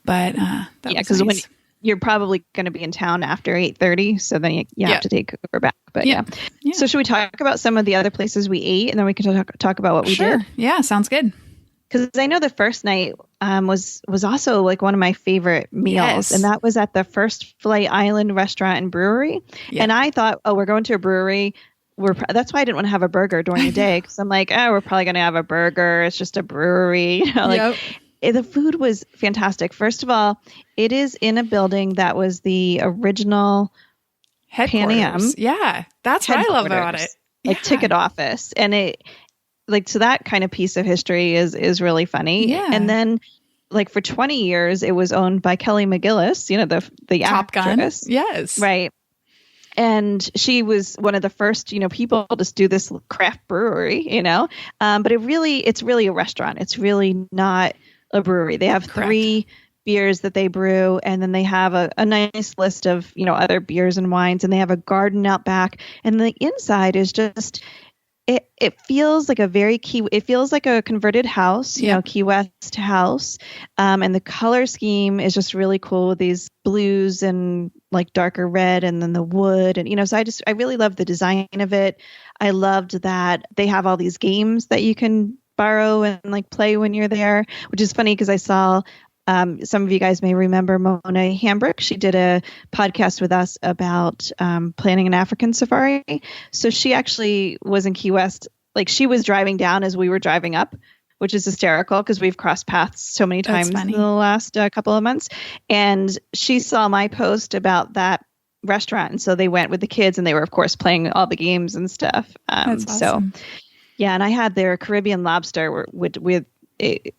but
because when you're probably going to be in town after 8:30, so then you have to take Uber back. But yeah. So should we talk about some of the other places we ate, and then we can talk about what we did?
Yeah, sounds good.
Because I know the first night was also like one of my favorite meals, and that was at the First Fury Island Restaurant and Brewery. Yeah. And I thought, we're going to a brewery. That's why I didn't want to have a burger during the day, because I'm like, we're probably going to have a burger. It's just a brewery. You know, the food was fantastic. First of all, it is in a building that was the original Pan Am.
Yeah, that's what I love about it.
Like ticket office, and so that kind of piece of history is really funny.
Yeah.
And then like for 20 years, it was owned by Kelly McGillis, you know, the
Top
actress.
Gun. Yes.
Right. And she was one of the first, you know, people to do this craft brewery, you know, but it's really a restaurant. It's really not a brewery. They have 3 beers that they brew, and then they have a nice list of, you know, other beers and wines, and they have a garden out back, and the inside is just, it feels like it feels like a converted house, you know, Key West house. And the color scheme is just really cool with these blues and like darker red, and then the wood. And, you know, so I really love the design of it. I loved that they have all these games that you can borrow and like play when you're there, which is funny because I saw some of you guys may remember Mona Hambrick. She did a podcast with us about planning an African safari. So she actually was in Key West. Like, she was driving down as we were driving up, which is hysterical because we've crossed paths so many times in the last couple of months. And she saw my post about that restaurant. And so they went with the kids, and they were, of course, playing all the games and stuff.
That's awesome.
So, yeah. And I had their Caribbean lobster with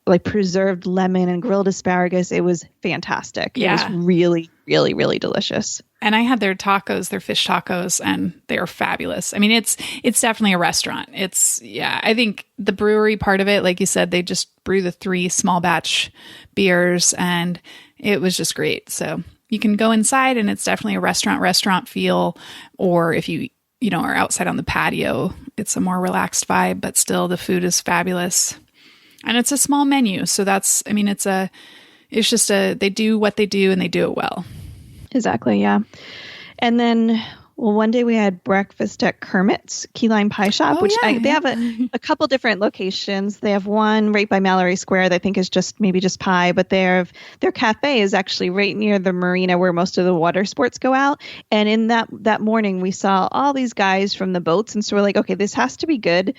like preserved lemon and grilled asparagus. It was fantastic.
Yeah.
It was really, really, really delicious.
And I had their tacos, their fish tacos, and they are fabulous. I mean, it's definitely a restaurant. I think the brewery part of it, like you said, they just brew the 3 small batch beers, and it was just great. So you can go inside, and it's definitely a restaurant feel, or if you are outside on the patio, it's a more relaxed vibe, but still the food is fabulous. And it's a small menu. So they do what they do, and they do it well.
Exactly. Yeah. And then, one day we had breakfast at Kermit's Key Lime Pie Shop, they have a couple different locations. They have one right by Mallory Square that I think is just pie, but their cafe is actually right near the marina where most of the water sports go out. And in that morning, we saw all these guys from the boats. And so we're like, okay, this has to be good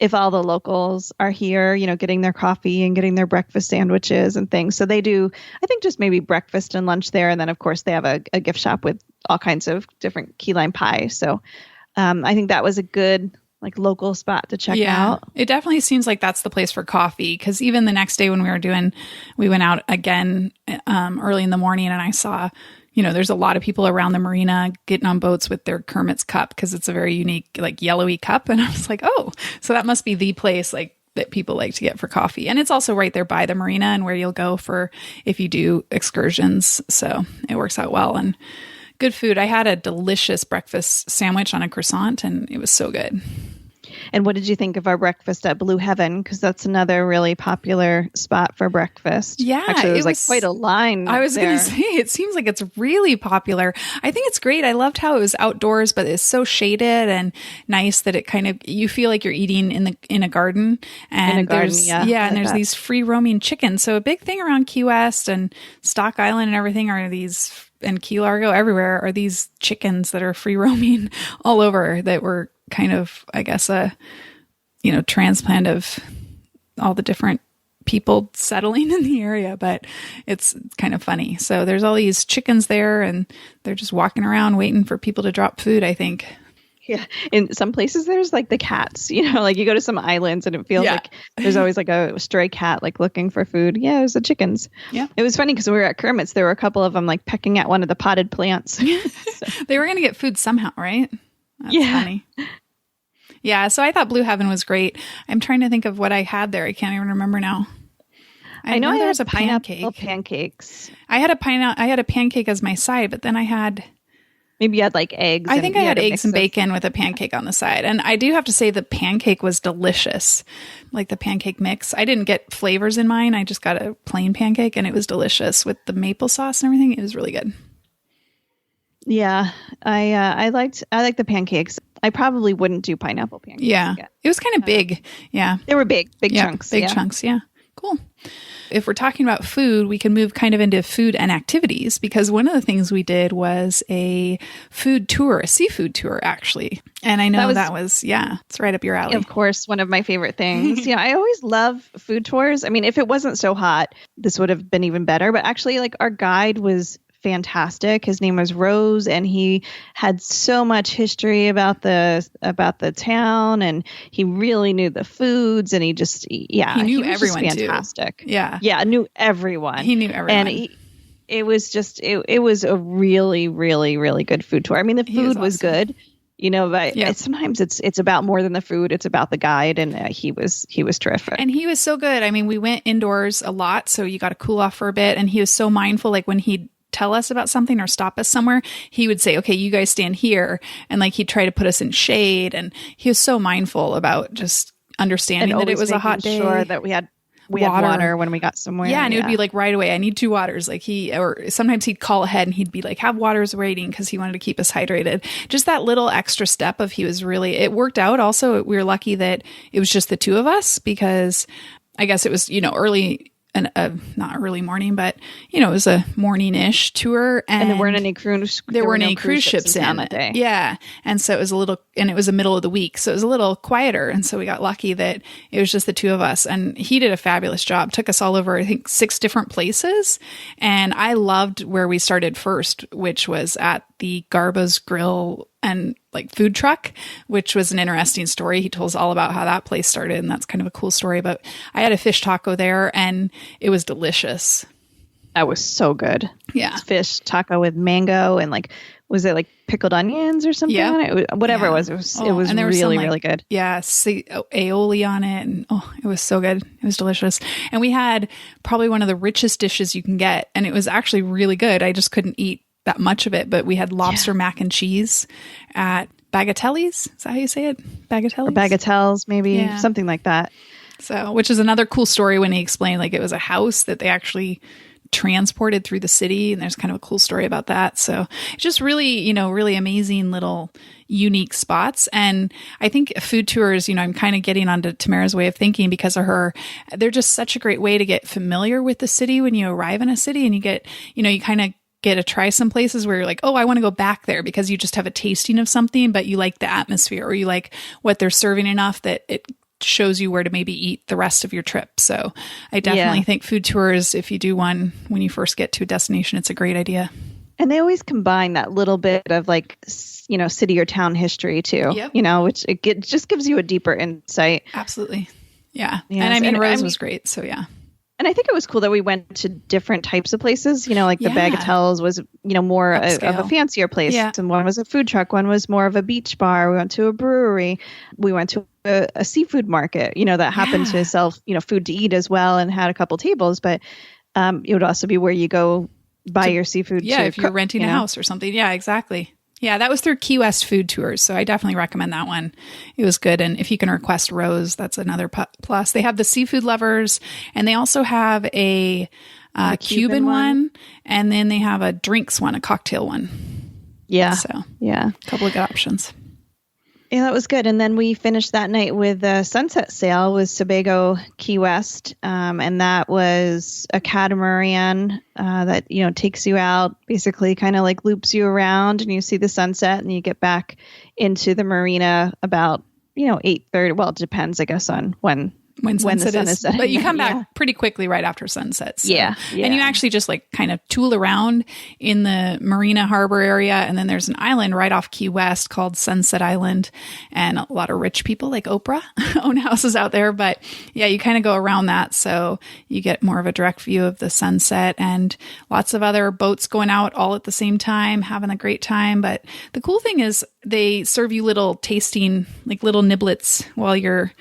if all the locals are here, you know, getting their coffee and getting their breakfast sandwiches and things. So they do, I think, just maybe breakfast and lunch there. And then, of course, they have a gift shop with all kinds of different key lime pie. So I think that was a good like local spot to check
Yeah,
out.
it definitely seems like that's the place for coffee, because even the next day when we went out again early in the morning, and I saw, there's a lot of people around the marina getting on boats with their Kermit's cup, because it's a very unique, like yellowy cup. And I was like, oh, so that must be the place like that people like to get for coffee. And it's also right there by the marina and where you'll go for if you do excursions. So it works out well. And good food. I had a delicious breakfast sandwich on a croissant, and it was so good.
And what did you think of our breakfast at Blue Heaven? Because that's another really popular spot for breakfast.
Yeah.
Actually, it was like quite a line.
I was going to say, it seems like it's really popular. I think it's great. I loved how it was outdoors, but it's so shaded and nice that it kind of, you feel like you're eating in a garden. And there's these free roaming chickens. So a big thing around Key West and Stock Island and everything are these, and Key Largo everywhere, are these chickens that are free roaming all over, that were kind of, I guess, a transplant of all the different people settling in the area, but it's kind of funny. So there's all these chickens there, and they're just walking around waiting for people to drop food, I think.
Yeah. In some places there's like the cats, like you go to some islands and it feels like there's always like a stray cat like looking for food. Yeah, it was the chickens. Yeah. It was funny because when we were at Kermit's, there were a couple of them like pecking at one of the potted plants. So.
They were going to get food somehow, right? That's funny. Yeah, so I thought Blue Heaven was great. I'm trying to think of what I had there. I can't even remember now.
I know
there's
a
pancake.
Pancakes.
I had a pancake as my side, but then I had...
Maybe you had like eggs.
I think I had eggs and bacon with a pancake on the side. And I do have to say the pancake was delicious. Like the pancake mix. I didn't get flavors in mine. I just got a plain pancake, and it was delicious with the maple sauce and everything. It was really good.
Yeah. I liked the pancakes. I probably wouldn't do pineapple pancakes.
Yeah. It was kind of big. Yeah.
They were big chunks.
Big chunks. Yeah. Cool. If we're talking about food, we can move kind of into food and activities, because one of the things we did was a food tour, a seafood tour, actually. And I know that was it's right up your alley.
Of course, one of my favorite things. I always love food tours. I mean, if it wasn't so hot, this would have been even better. But actually, like, our guide was fantastic. His name was Rose, and he had so much history about the town, and he really knew the foods, and he knew everyone fantastic.
Too. Yeah,
knew everyone.
He knew everyone,
and it was just it was a really, really, really good food tour. I mean, the food was good. But sometimes it's about more than the food. It's about the guide, and he was terrific.
And he was so good. I mean, we went indoors a lot, so you got to cool off for a bit. And he was so mindful, like when he'd tell us about something or stop us somewhere, he would say, okay, you guys stand here. And like, he'd try to put us in shade. And he was so mindful about just understanding that it was a hot day.
Sure that we had water when we got somewhere.
Yeah, and it would be like right away, I need 2 waters. Like or sometimes he'd call ahead and he'd be like, have waters waiting, because he wanted to keep us hydrated. Just that little extra step of it worked out. Also, we were lucky that it was just the 2 of us, because I guess it was, early, not early morning, but it was a morning-ish tour, and
there weren't any cruise
ships in
that day.
Yeah, and so it was and it was the middle of the week, so it was a little quieter, and so we got lucky that it was just the 2 of us, and he did a fabulous job. Took us all over, I think, 6 different places, and I loved where we started first, which was at the Garba's Grill and like food truck, which was an interesting story. He told us all about how that place started, and that's kind of a cool story. But I had a fish taco there, and it was delicious.
That was so good.
Yeah.
Fish taco with mango and was it like pickled onions or something on it? Whatever it was. It was really, really good.
Yeah. Aioli on it. And it was so good. It was delicious. And we had probably one of the richest dishes you can get. And it was actually really good. I just couldn't eat that much of it, but we had lobster mac and cheese at Bagatelli's. Is that how you say it? Bagatelli's?
Or Bagatelles, maybe something like that.
So, which is another cool story when he explained like it was a house that they actually transported through the city, and there's kind of a cool story about that. So it's just really, really amazing little unique spots. And I think food tours, I'm kind of getting onto Tamara's way of thinking because of her. They're just such a great way to get familiar with the city when you arrive in a city, and you get, you kind of get to try some places where you're like, oh, I want to go back there, because you just have a tasting of something, but you like the atmosphere, or you like what they're serving enough that it shows you where to maybe eat the rest of your trip. So I definitely think food tours, if you do one when you first get to a destination, it's a great idea.
And they always combine that little bit of like, city or town history too, which just gives you a deeper insight.
Absolutely. Yeah.
Yes.
And Rose was great. So yeah.
And I think it was cool that we went to different types of places, like the Bagatelles was, more of a fancier place. Yeah. And one was a food truck. One was more of a beach bar. We went to a brewery. We went to a seafood market, that happened to sell, food to eat as well and had a couple tables. But it would also be where you go buy your seafood.
Yeah, if you're renting a house or something. Yeah, exactly. Yeah, that was through Key West Food Tours. So I definitely recommend that one. It was good. And if you can request Rose, that's another plus. They have the seafood lovers, and they also have a Cuban one. And then they have a drinks one, a cocktail one.
Yeah.
So
yeah,
a couple of good options.
Yeah, that was good. And then we finished that night with a sunset sail with Sebago Key West. And that was a catamaran that, takes you out, basically kind of like loops you around, and you see the sunset, and you get back into the marina about, 8:30. Well, it depends, I guess, on when the sun is setting.
But you come back pretty quickly right after sunset. So.
Yeah.
And you actually just like kind of tool around in the Marina Harbor area. And then there's an island right off Key West called Sunset Island. And a lot of rich people like Oprah own houses out there. But yeah, you kind of go around that. So you get more of a direct view of the sunset, and lots of other boats going out all at the same time, having a great time. But the cool thing is they serve you little tasting, like little niblets while you're,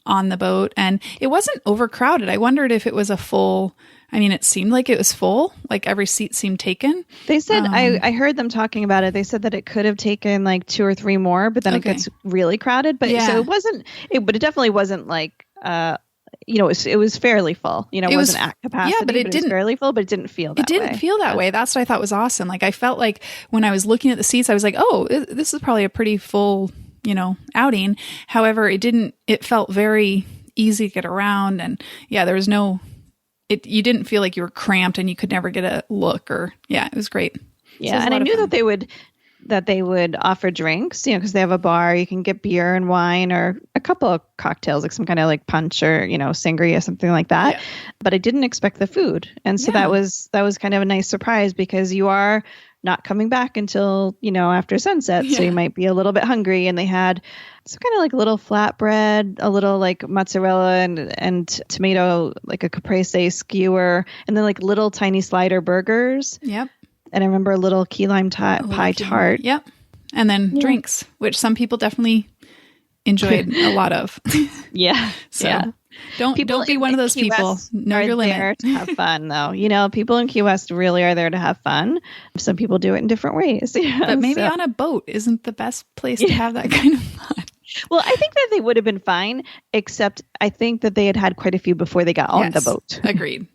on the boat, and it wasn't overcrowded. I wondered if it was it seemed like it was full, like every seat seemed taken.
They said, I heard them talking about it. They said that it could have taken like 2 or 3 more, but then it gets really crowded. But so it wasn't, but it definitely wasn't like, it was fairly full. It wasn't at capacity.
Yeah, but it didn't,
was fairly full, but it didn't feel that way.
It didn't feel that way. That's what I thought was awesome. Like I felt like when I was looking at the seats, I was like, oh, this is probably a pretty full outing. However, it felt very easy to get around, and there was you didn't feel like you were cramped and you could never get a look, it was great.
Yeah. So and I knew that they would offer drinks, because they have a bar. You can get beer and wine or a couple of cocktails, like some kind of like punch or, sangria, something like that. Yeah. But I didn't expect the food. And so that was kind of a nice surprise, because you are not coming back until, after sunset. Yeah. So you might be a little bit hungry. And they had some kind of like little flatbread, a little like mozzarella and tomato, like a caprese skewer, and then like little tiny slider burgers.
Yep.
And I remember a little key lime pie tart.
Yep. And then drinks, which some people definitely enjoyed a lot of.
Yeah.
So
yeah.
Don't be one of those people. Know your limit.
There to have fun, though. People in Key West really are there to have fun. Some people do it in different ways.
But maybe on a boat isn't the best place to have that kind of fun.
Well, I think that they would have been fine, except I think that they had quite a few before they got on the boat.
Agreed.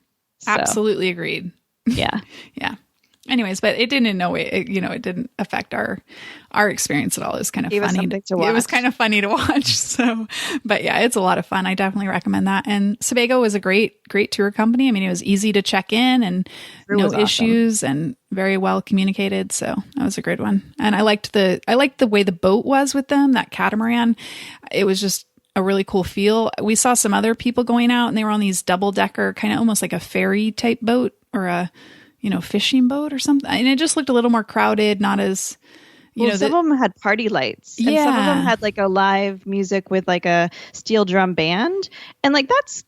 Absolutely agreed.
Yeah.
Yeah. Anyways, but it didn't in no way, it didn't affect our experience at all. It was kind of funny. It was kind of funny to watch. So, but yeah, it's a lot of fun. I definitely recommend that. And Sebago was a great tour company. It was easy to check in and no issues and very well communicated. So that was a great one. And I liked the way the boat was with them, that catamaran. It was just a really cool feel. We saw some other people going out and they were on these double decker, kind of almost like a ferry type boat or a, fishing boat or something. And it just looked a little more crowded, not as,
some of them had party lights. And some of them had like a live music with like a steel drum band. And like, that's,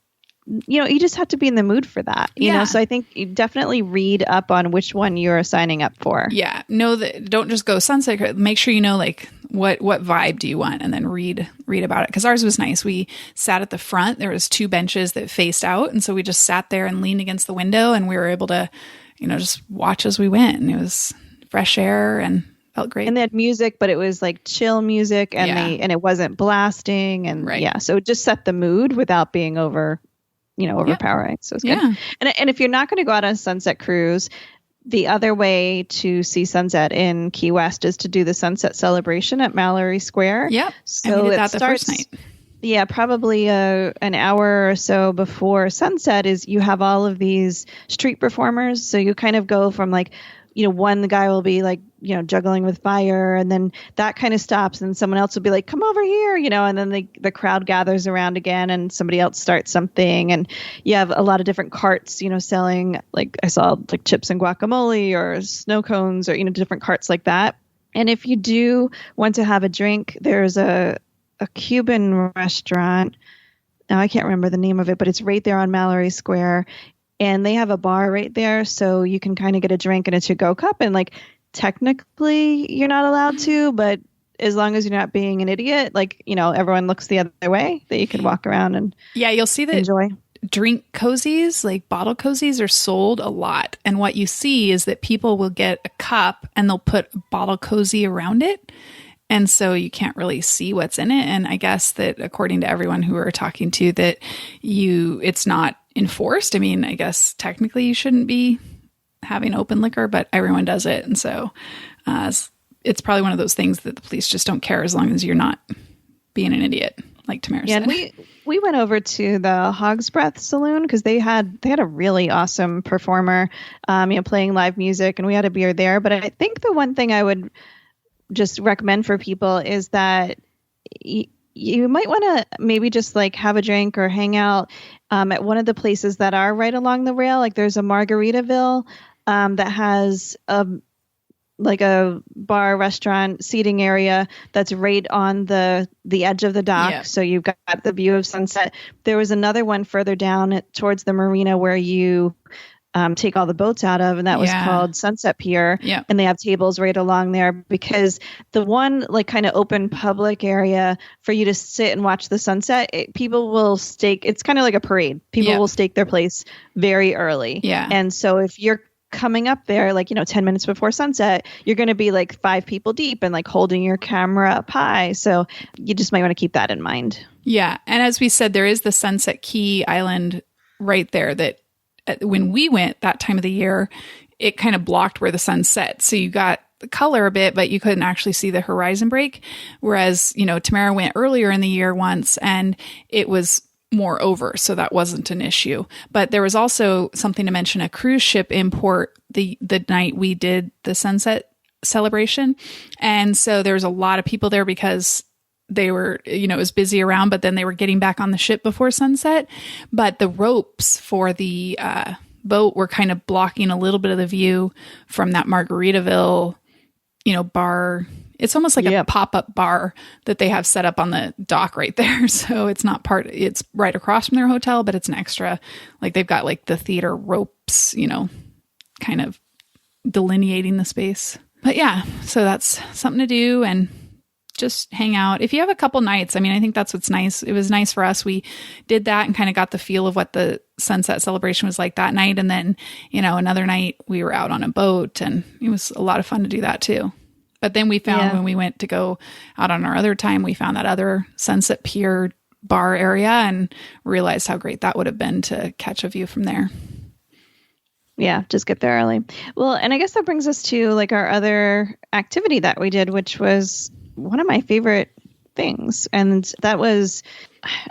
you just have to be in the mood for that, you know? So I think you definitely read up on which one you're signing up for.
Yeah. Don't just go sunset. Make sure like what vibe do you want, and then read about it. Cause ours was nice. We sat at the front. There was 2 benches that faced out. And so we just sat there and leaned against the window, and we were able to, just watch as we went. And it was fresh air and felt great.
And they had music, but it was like chill music, and and it wasn't blasting. And so it just set the mood without being overpowering. So it's good. Yeah. And if you're not going to go out on a sunset cruise, the other way to see sunset in Key West is to do the sunset celebration at Mallory Square.
Yep.
So
and we did that the first night.
Yeah, probably an hour or so before sunset is you have all of these street performers. So you kind of go from like the guy will be like, juggling with fire, and then that kind of stops, and someone else will be like, come over here, and then the crowd gathers around again, and somebody else starts something, and you have a lot of different carts, selling, like I saw like chips and guacamole or snow cones or, different carts like that. And if you do want to have a drink, there's a Cuban restaurant. Now I can't remember the name of it, but it's right there on Mallory Square. And they have a bar right there, so you can kind of get a drink in a to-go cup. And like technically you're not allowed to, but as long as you're not being an idiot, like, everyone looks the other way, that you can walk around and
you'll see that
enjoy.
Drink cozies, like bottle cozies, are sold a lot. And what you see is that people will get a cup and they'll put a bottle cozy around it. And so you can't really see what's in it. And I guess that according to everyone who we're talking to, that it's not enforced. I mean, I guess technically you shouldn't be having open liquor, but everyone does it. And so it's probably one of those things that the police just don't care as long as you're not being an idiot, like Tamara said.
And we went over to the Hog's Breath Saloon because they had a really awesome performer, playing live music, and we had a beer there. But I think the one thing I would just recommend for people is that you might want to maybe just like have a drink or hang out at one of the places that are right along the rail. Like there's a Margaritaville that has like a bar, restaurant, seating area that's right on the edge of the dock. Yeah. So you've got the view of sunset. There was another one further down towards the marina where you take all the boats out of, and that was called Sunset Pier.
Yeah.
And they have tables right along there, because the one like kind of open public area for you to sit and watch the sunset, people will stake. It's kind of like a parade. People will stake their place very early.
Yeah.
And so if you're coming up there, like, 10 minutes before sunset, you're going to be like 5 people deep and like holding your camera up high. So you just might want to keep that in mind.
Yeah. And as we said, there is the Sunset Key Island right there that when we went that time of the year, it kind of blocked where the sun set. So you got the color a bit, but you couldn't actually see the horizon break. Whereas, Tamara went earlier in the year once and it was more over. So that wasn't an issue. But there was also something to mention, a cruise ship import the night we did the sunset celebration. And so there was a lot of people there because they were, it was busy around, but then they were getting back on the ship before sunset. But the ropes for the boat were kind of blocking a little bit of the view from that Margaritaville, bar. It's almost like a pop-up bar that they have set up on the dock right there. So it's it's right across from their hotel, but it's an extra, like they've got like the theater ropes, kind of delineating the space. But yeah, so that's something to do. And just hang out. If you have a couple nights, I mean, I think that's what's nice. It was nice for us. We did that and kind of got the feel of what the sunset celebration was like that night. And then, another night we were out on a boat, and it was a lot of fun to do that too. But then we found when we went to go out on our other time, we found that other Sunset Pier bar area and realized how great that would have been to catch a view from there.
Yeah, just get there early. Well, and I guess that brings us to like our other activity that we did, which was one of my favorite things. And that was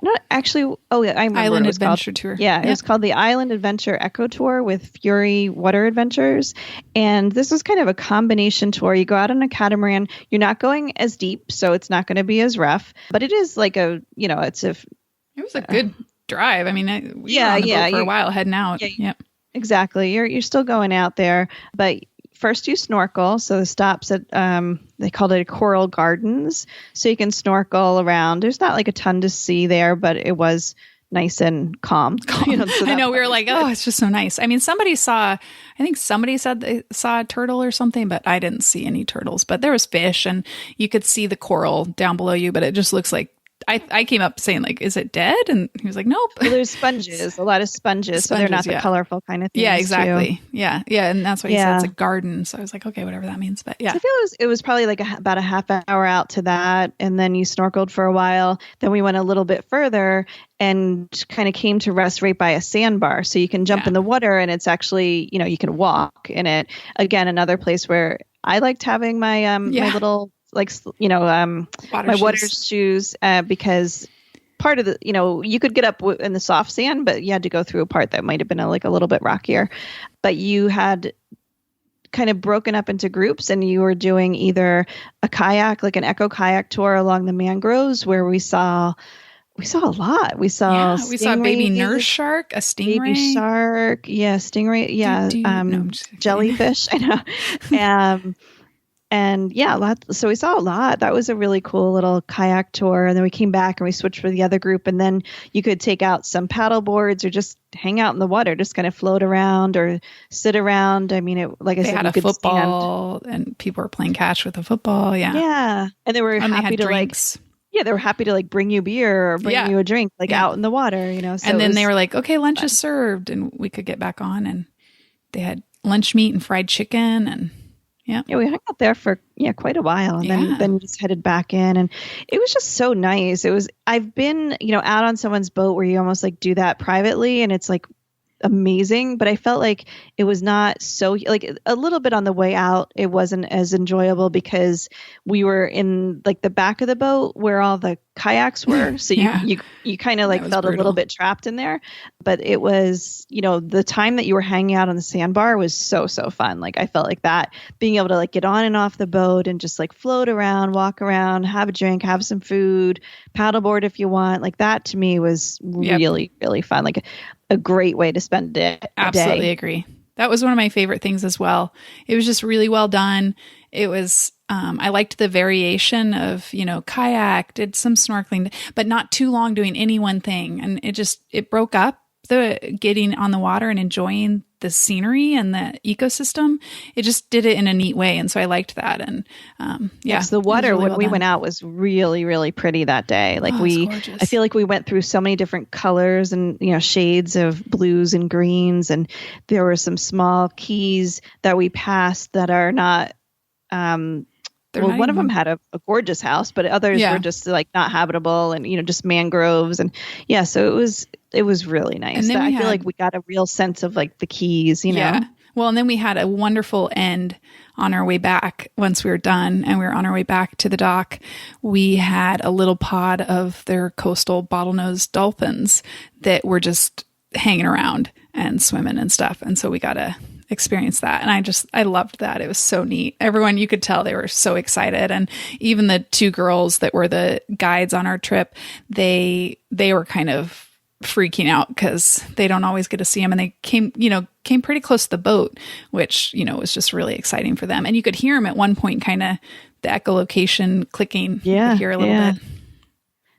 not actually, I remember.
Island Adventure Tour.
Yeah, it was called the Island Adventure Eco Tour with Fury Water Adventures. And this was kind of a combination tour. You go out on a catamaran. You're not going as deep, so it's not going to be as rough. But it is like it was
a good drive. I mean, we were on the boat for a while heading out. Yeah.
Exactly. You're still going out there, but first you snorkel. So the stops at, they called it Coral Gardens. So you can snorkel around. There's not like a ton to see there, but it was nice and calm.
So I know, we were like, oh, it's just so nice. I mean, I think somebody said they saw a turtle or something, but I didn't see any turtles. But there was fish and you could see the coral down below you, but it just looks like, I came up saying like, is it dead? And he was like, nope.
Well, there's sponges, a lot of sponges. So they're not the colorful kind of things.
Yeah, exactly. Too. Yeah. Yeah. And that's why he said it's a garden. So I was like, okay, whatever that means. But yeah.
So I feel it was probably like about a half hour out to that. And then you snorkeled for a while. Then we went a little bit further and kind of came to rest right by a sandbar. So you can jump in the water and it's actually, you can walk in it. Again, another place where I liked having my, my little, my water shoes, because part of the, you could get up in the soft sand, but you had to go through a part that might have been a little bit rockier. But you had kind of broken up into groups, and you were doing either a kayak, like an eco kayak tour along the mangroves, where we saw a lot. We saw
a baby nurse shark, a stingray,
baby shark, stingray, jellyfish. I know. And lots. So we saw a lot. That was a really cool little kayak tour. And then we came back and we switched for the other group. And then you could take out some paddle boards or just hang out in the water, just kind of float around or sit around. I mean,
they had a football and people were playing catch with a football. Yeah.
Yeah. And they were happy to drinks. They were happy to bring you beer or bring you a drink, out in the water, So
and then they were like, okay, lunch is served, and we could get back on, and they had lunch meat and fried chicken, and
we hung out there for quite a while, and then we just headed back in, and it was just so nice. I've been out on someone's boat where you almost do that privately, and it's amazing, but I felt like it was not so a little bit on the way out. It wasn't as enjoyable because we were in the back of the boat where all the kayaks were. So you kind of felt brutal. A little bit trapped in there, but it was, the time that you were hanging out on the sandbar was so fun. I felt like that being able to get on and off the boat and just float around, walk around, have a drink, have some food, paddleboard if you want, that to me was really, really fun. A great way to spend it.
Absolutely agree. That was one of my favorite things as well. It was just really well done. It was, I liked the variation of, kayak, did some snorkeling, but not too long doing any one thing. And it broke up the getting on the water and enjoying the scenery and the ecosystem. It just did it in a neat way. And so I liked that. And
so the water really when we went out was really, really pretty that day. I feel like we went through so many different colors and, shades of blues and greens. And there were some small keys that we passed that are not, one of them had a gorgeous house, but others were just not habitable and, just mangroves. And so it was really nice. And I feel like we got a real sense of the keys,
Yeah. Well, and then we had a wonderful end on our way back. Once we were done and we were on our way back to the dock, we had a little pod of their coastal bottlenose dolphins that were just hanging around and swimming and stuff. And so we got to experience that. And I loved that. It was so neat. Everyone, you could tell they were so excited. And even the two girls that were the guides on our trip, they were kind of freaking out because they don't always get to see them. And they came pretty close to the boat, which, was just really exciting for them. And you could hear them at one point, kind of the echolocation clicking. Yeah. You could hear a little bit.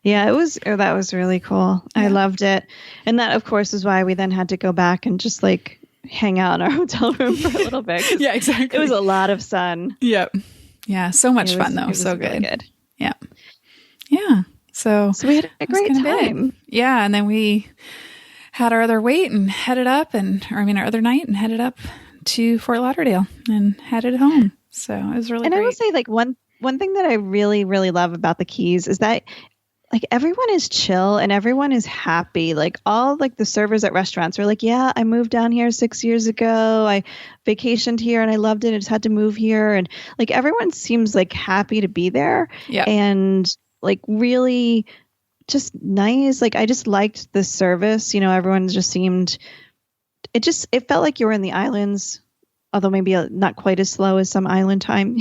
Yeah, that was really cool. Yeah. I loved it. And that, of course, is why we then had to go back and just hang out in our hotel room for a little bit.
Yeah, exactly.
It was a lot of sun.
Yep. Yeah. So much fun though. So good. Really good. Yeah. Yeah. So
we had a great time.
Yeah. And then we had our other wait and headed up our other night and headed up to Fort Lauderdale and headed home. So it was really great.
I will say one thing that I really, really love about the Keys is that everyone is chill and everyone is happy. All the servers at restaurants are I moved down here 6 years ago. I vacationed here and I loved it. I just had to move here. And everyone seems happy to be there.
Yeah.
And really just nice. I just liked the service. Everyone just seemed, it felt like you were in the islands, although maybe not quite as slow as some island time,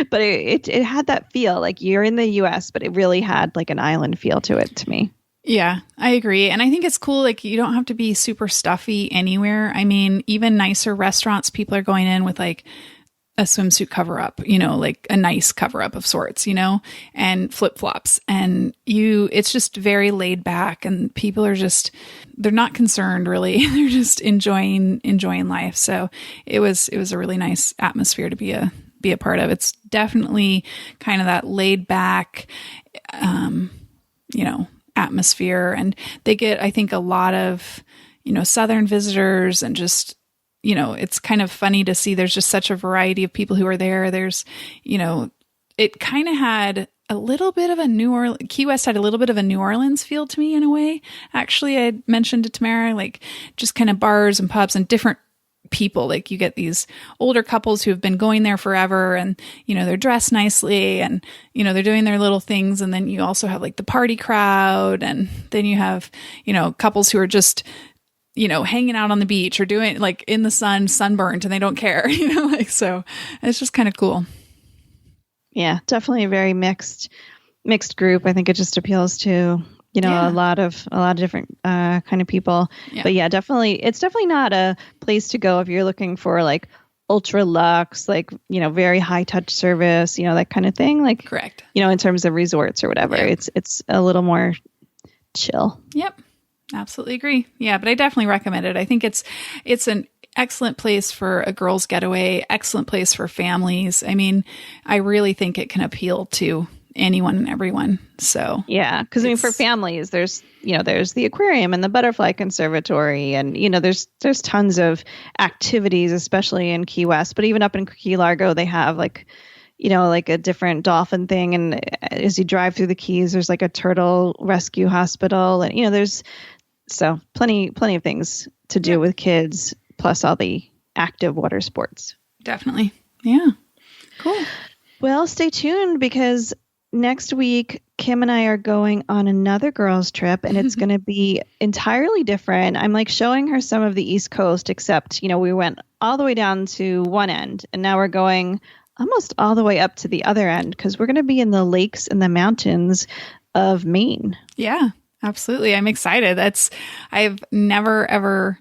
but it had that feel you're in the US, but it really had an island feel to it to me.
Yeah, I agree. And I think it's cool. You don't have to be super stuffy anywhere. I mean, even nicer restaurants, people are going in with a swimsuit cover up, a nice cover up of sorts, and flip flops. And it's just very laid back and people are they're not concerned really. They're just enjoying life. So it was a really nice atmosphere to be a part of. It's definitely kind of that laid back, atmosphere. And they get, I think, a lot of, Southern visitors and just, it's kind of funny to see there's just such a variety of people who are there. There's, it kind of had a little bit of Key West had a little bit of a New Orleans feel to me in a way. Actually, I mentioned to Tamara, just kind of bars and pubs and different people. You get these older couples who have been going there forever and, they're dressed nicely and, they're doing their little things. And then you also have the party crowd. And then you have, couples who are just, hanging out on the beach or doing like in the sun, sunburnt, and they don't care, so it's just kind of cool.
Yeah, definitely a very mixed group. I think it just appeals to, a lot of different kind of people. Yeah. But yeah, it's definitely not a place to go if you're looking for like ultra luxe, like, very high touch service, that kind of thing. Like,
correct.
In terms of resorts or whatever, it's a little more chill.
Yep. Absolutely agree. Yeah, but I definitely recommend it. I think it's an excellent place for a girls' getaway, excellent place for families. I mean, I really think it can appeal to anyone and everyone. So
yeah, because for families, there's the aquarium and the butterfly conservatory, and there's tons of activities, especially in Key West. But even up in Key Largo, they have like a different dolphin thing, and as you drive through the Keys, there's like a turtle rescue hospital, and there's plenty of things to do with kids, plus all the active water sports.
Definitely. Yeah. Cool.
Well, stay tuned because next week, Kim and I are going on another girls' trip, and it's going to be entirely different. I'm like showing her some of the East Coast, except, we went all the way down to one end, and now we're going almost all the way up to the other end because we're going to be in the lakes and the mountains of Maine.
Yeah. Absolutely. I'm excited. I've never, ever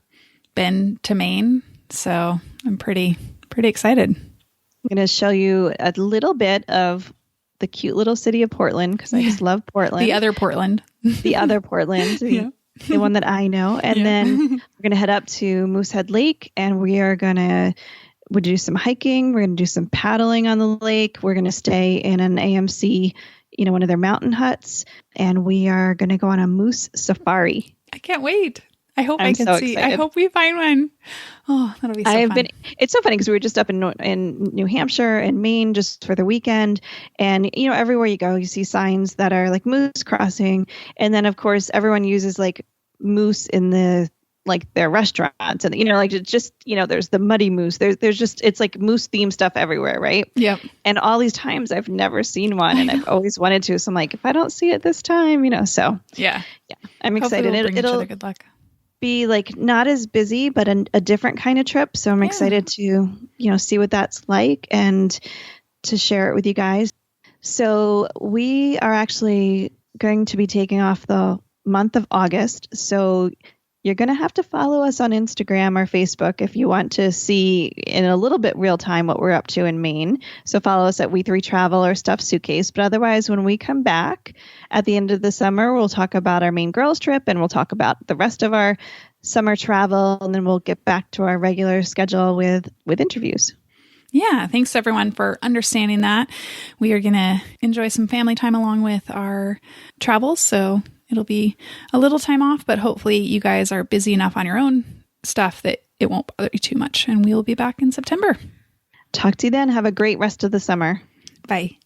been to Maine, so I'm pretty excited.
I'm going to show you a little bit of the cute little city of Portland because I just love Portland.
The other Portland.
The one that I know. And then we're going to head up to Moosehead Lake, and we'll do some hiking. We're going to do some paddling on the lake. We're going to stay in an AMC, one of their mountain huts, and we are going to go on a moose safari.
I can't wait. I hope I can see. Excited. I hope we find one. Oh, that'll be so fun.
It's so funny because we were just up in New Hampshire and Maine just for the weekend, and everywhere you go, you see signs that are like moose crossing, and then of course everyone uses like moose in the like their restaurants, and there's the muddy moose. There's just it's like moose themed stuff everywhere, right?
Yep.
And all these times I've never seen one, and I've always wanted to. So I'm like, if I don't see it this time, so
yeah,
I'm excited.
It'll good luck.
Be like not as busy, but a different kind of trip. So I'm excited to see what that's like and to share it with you guys. So we are actually going to be taking off the month of August. So you're going to have to follow us on Instagram or Facebook if you want to see in a little bit real time what we're up to in Maine. So follow us at We3 Travel or Stuffed Suitcase. But otherwise, when we come back at the end of the summer, we'll talk about our Maine girls trip, and we'll talk about the rest of our summer travel, and then we'll get back to our regular schedule with interviews.
Yeah, thanks everyone for understanding that. We are going to enjoy some family time along with our travels, so it'll be a little time off, but hopefully you guys are busy enough on your own stuff that it won't bother you too much, and we'll be back in September.
Talk to you then. Have a great rest of the summer.
Bye.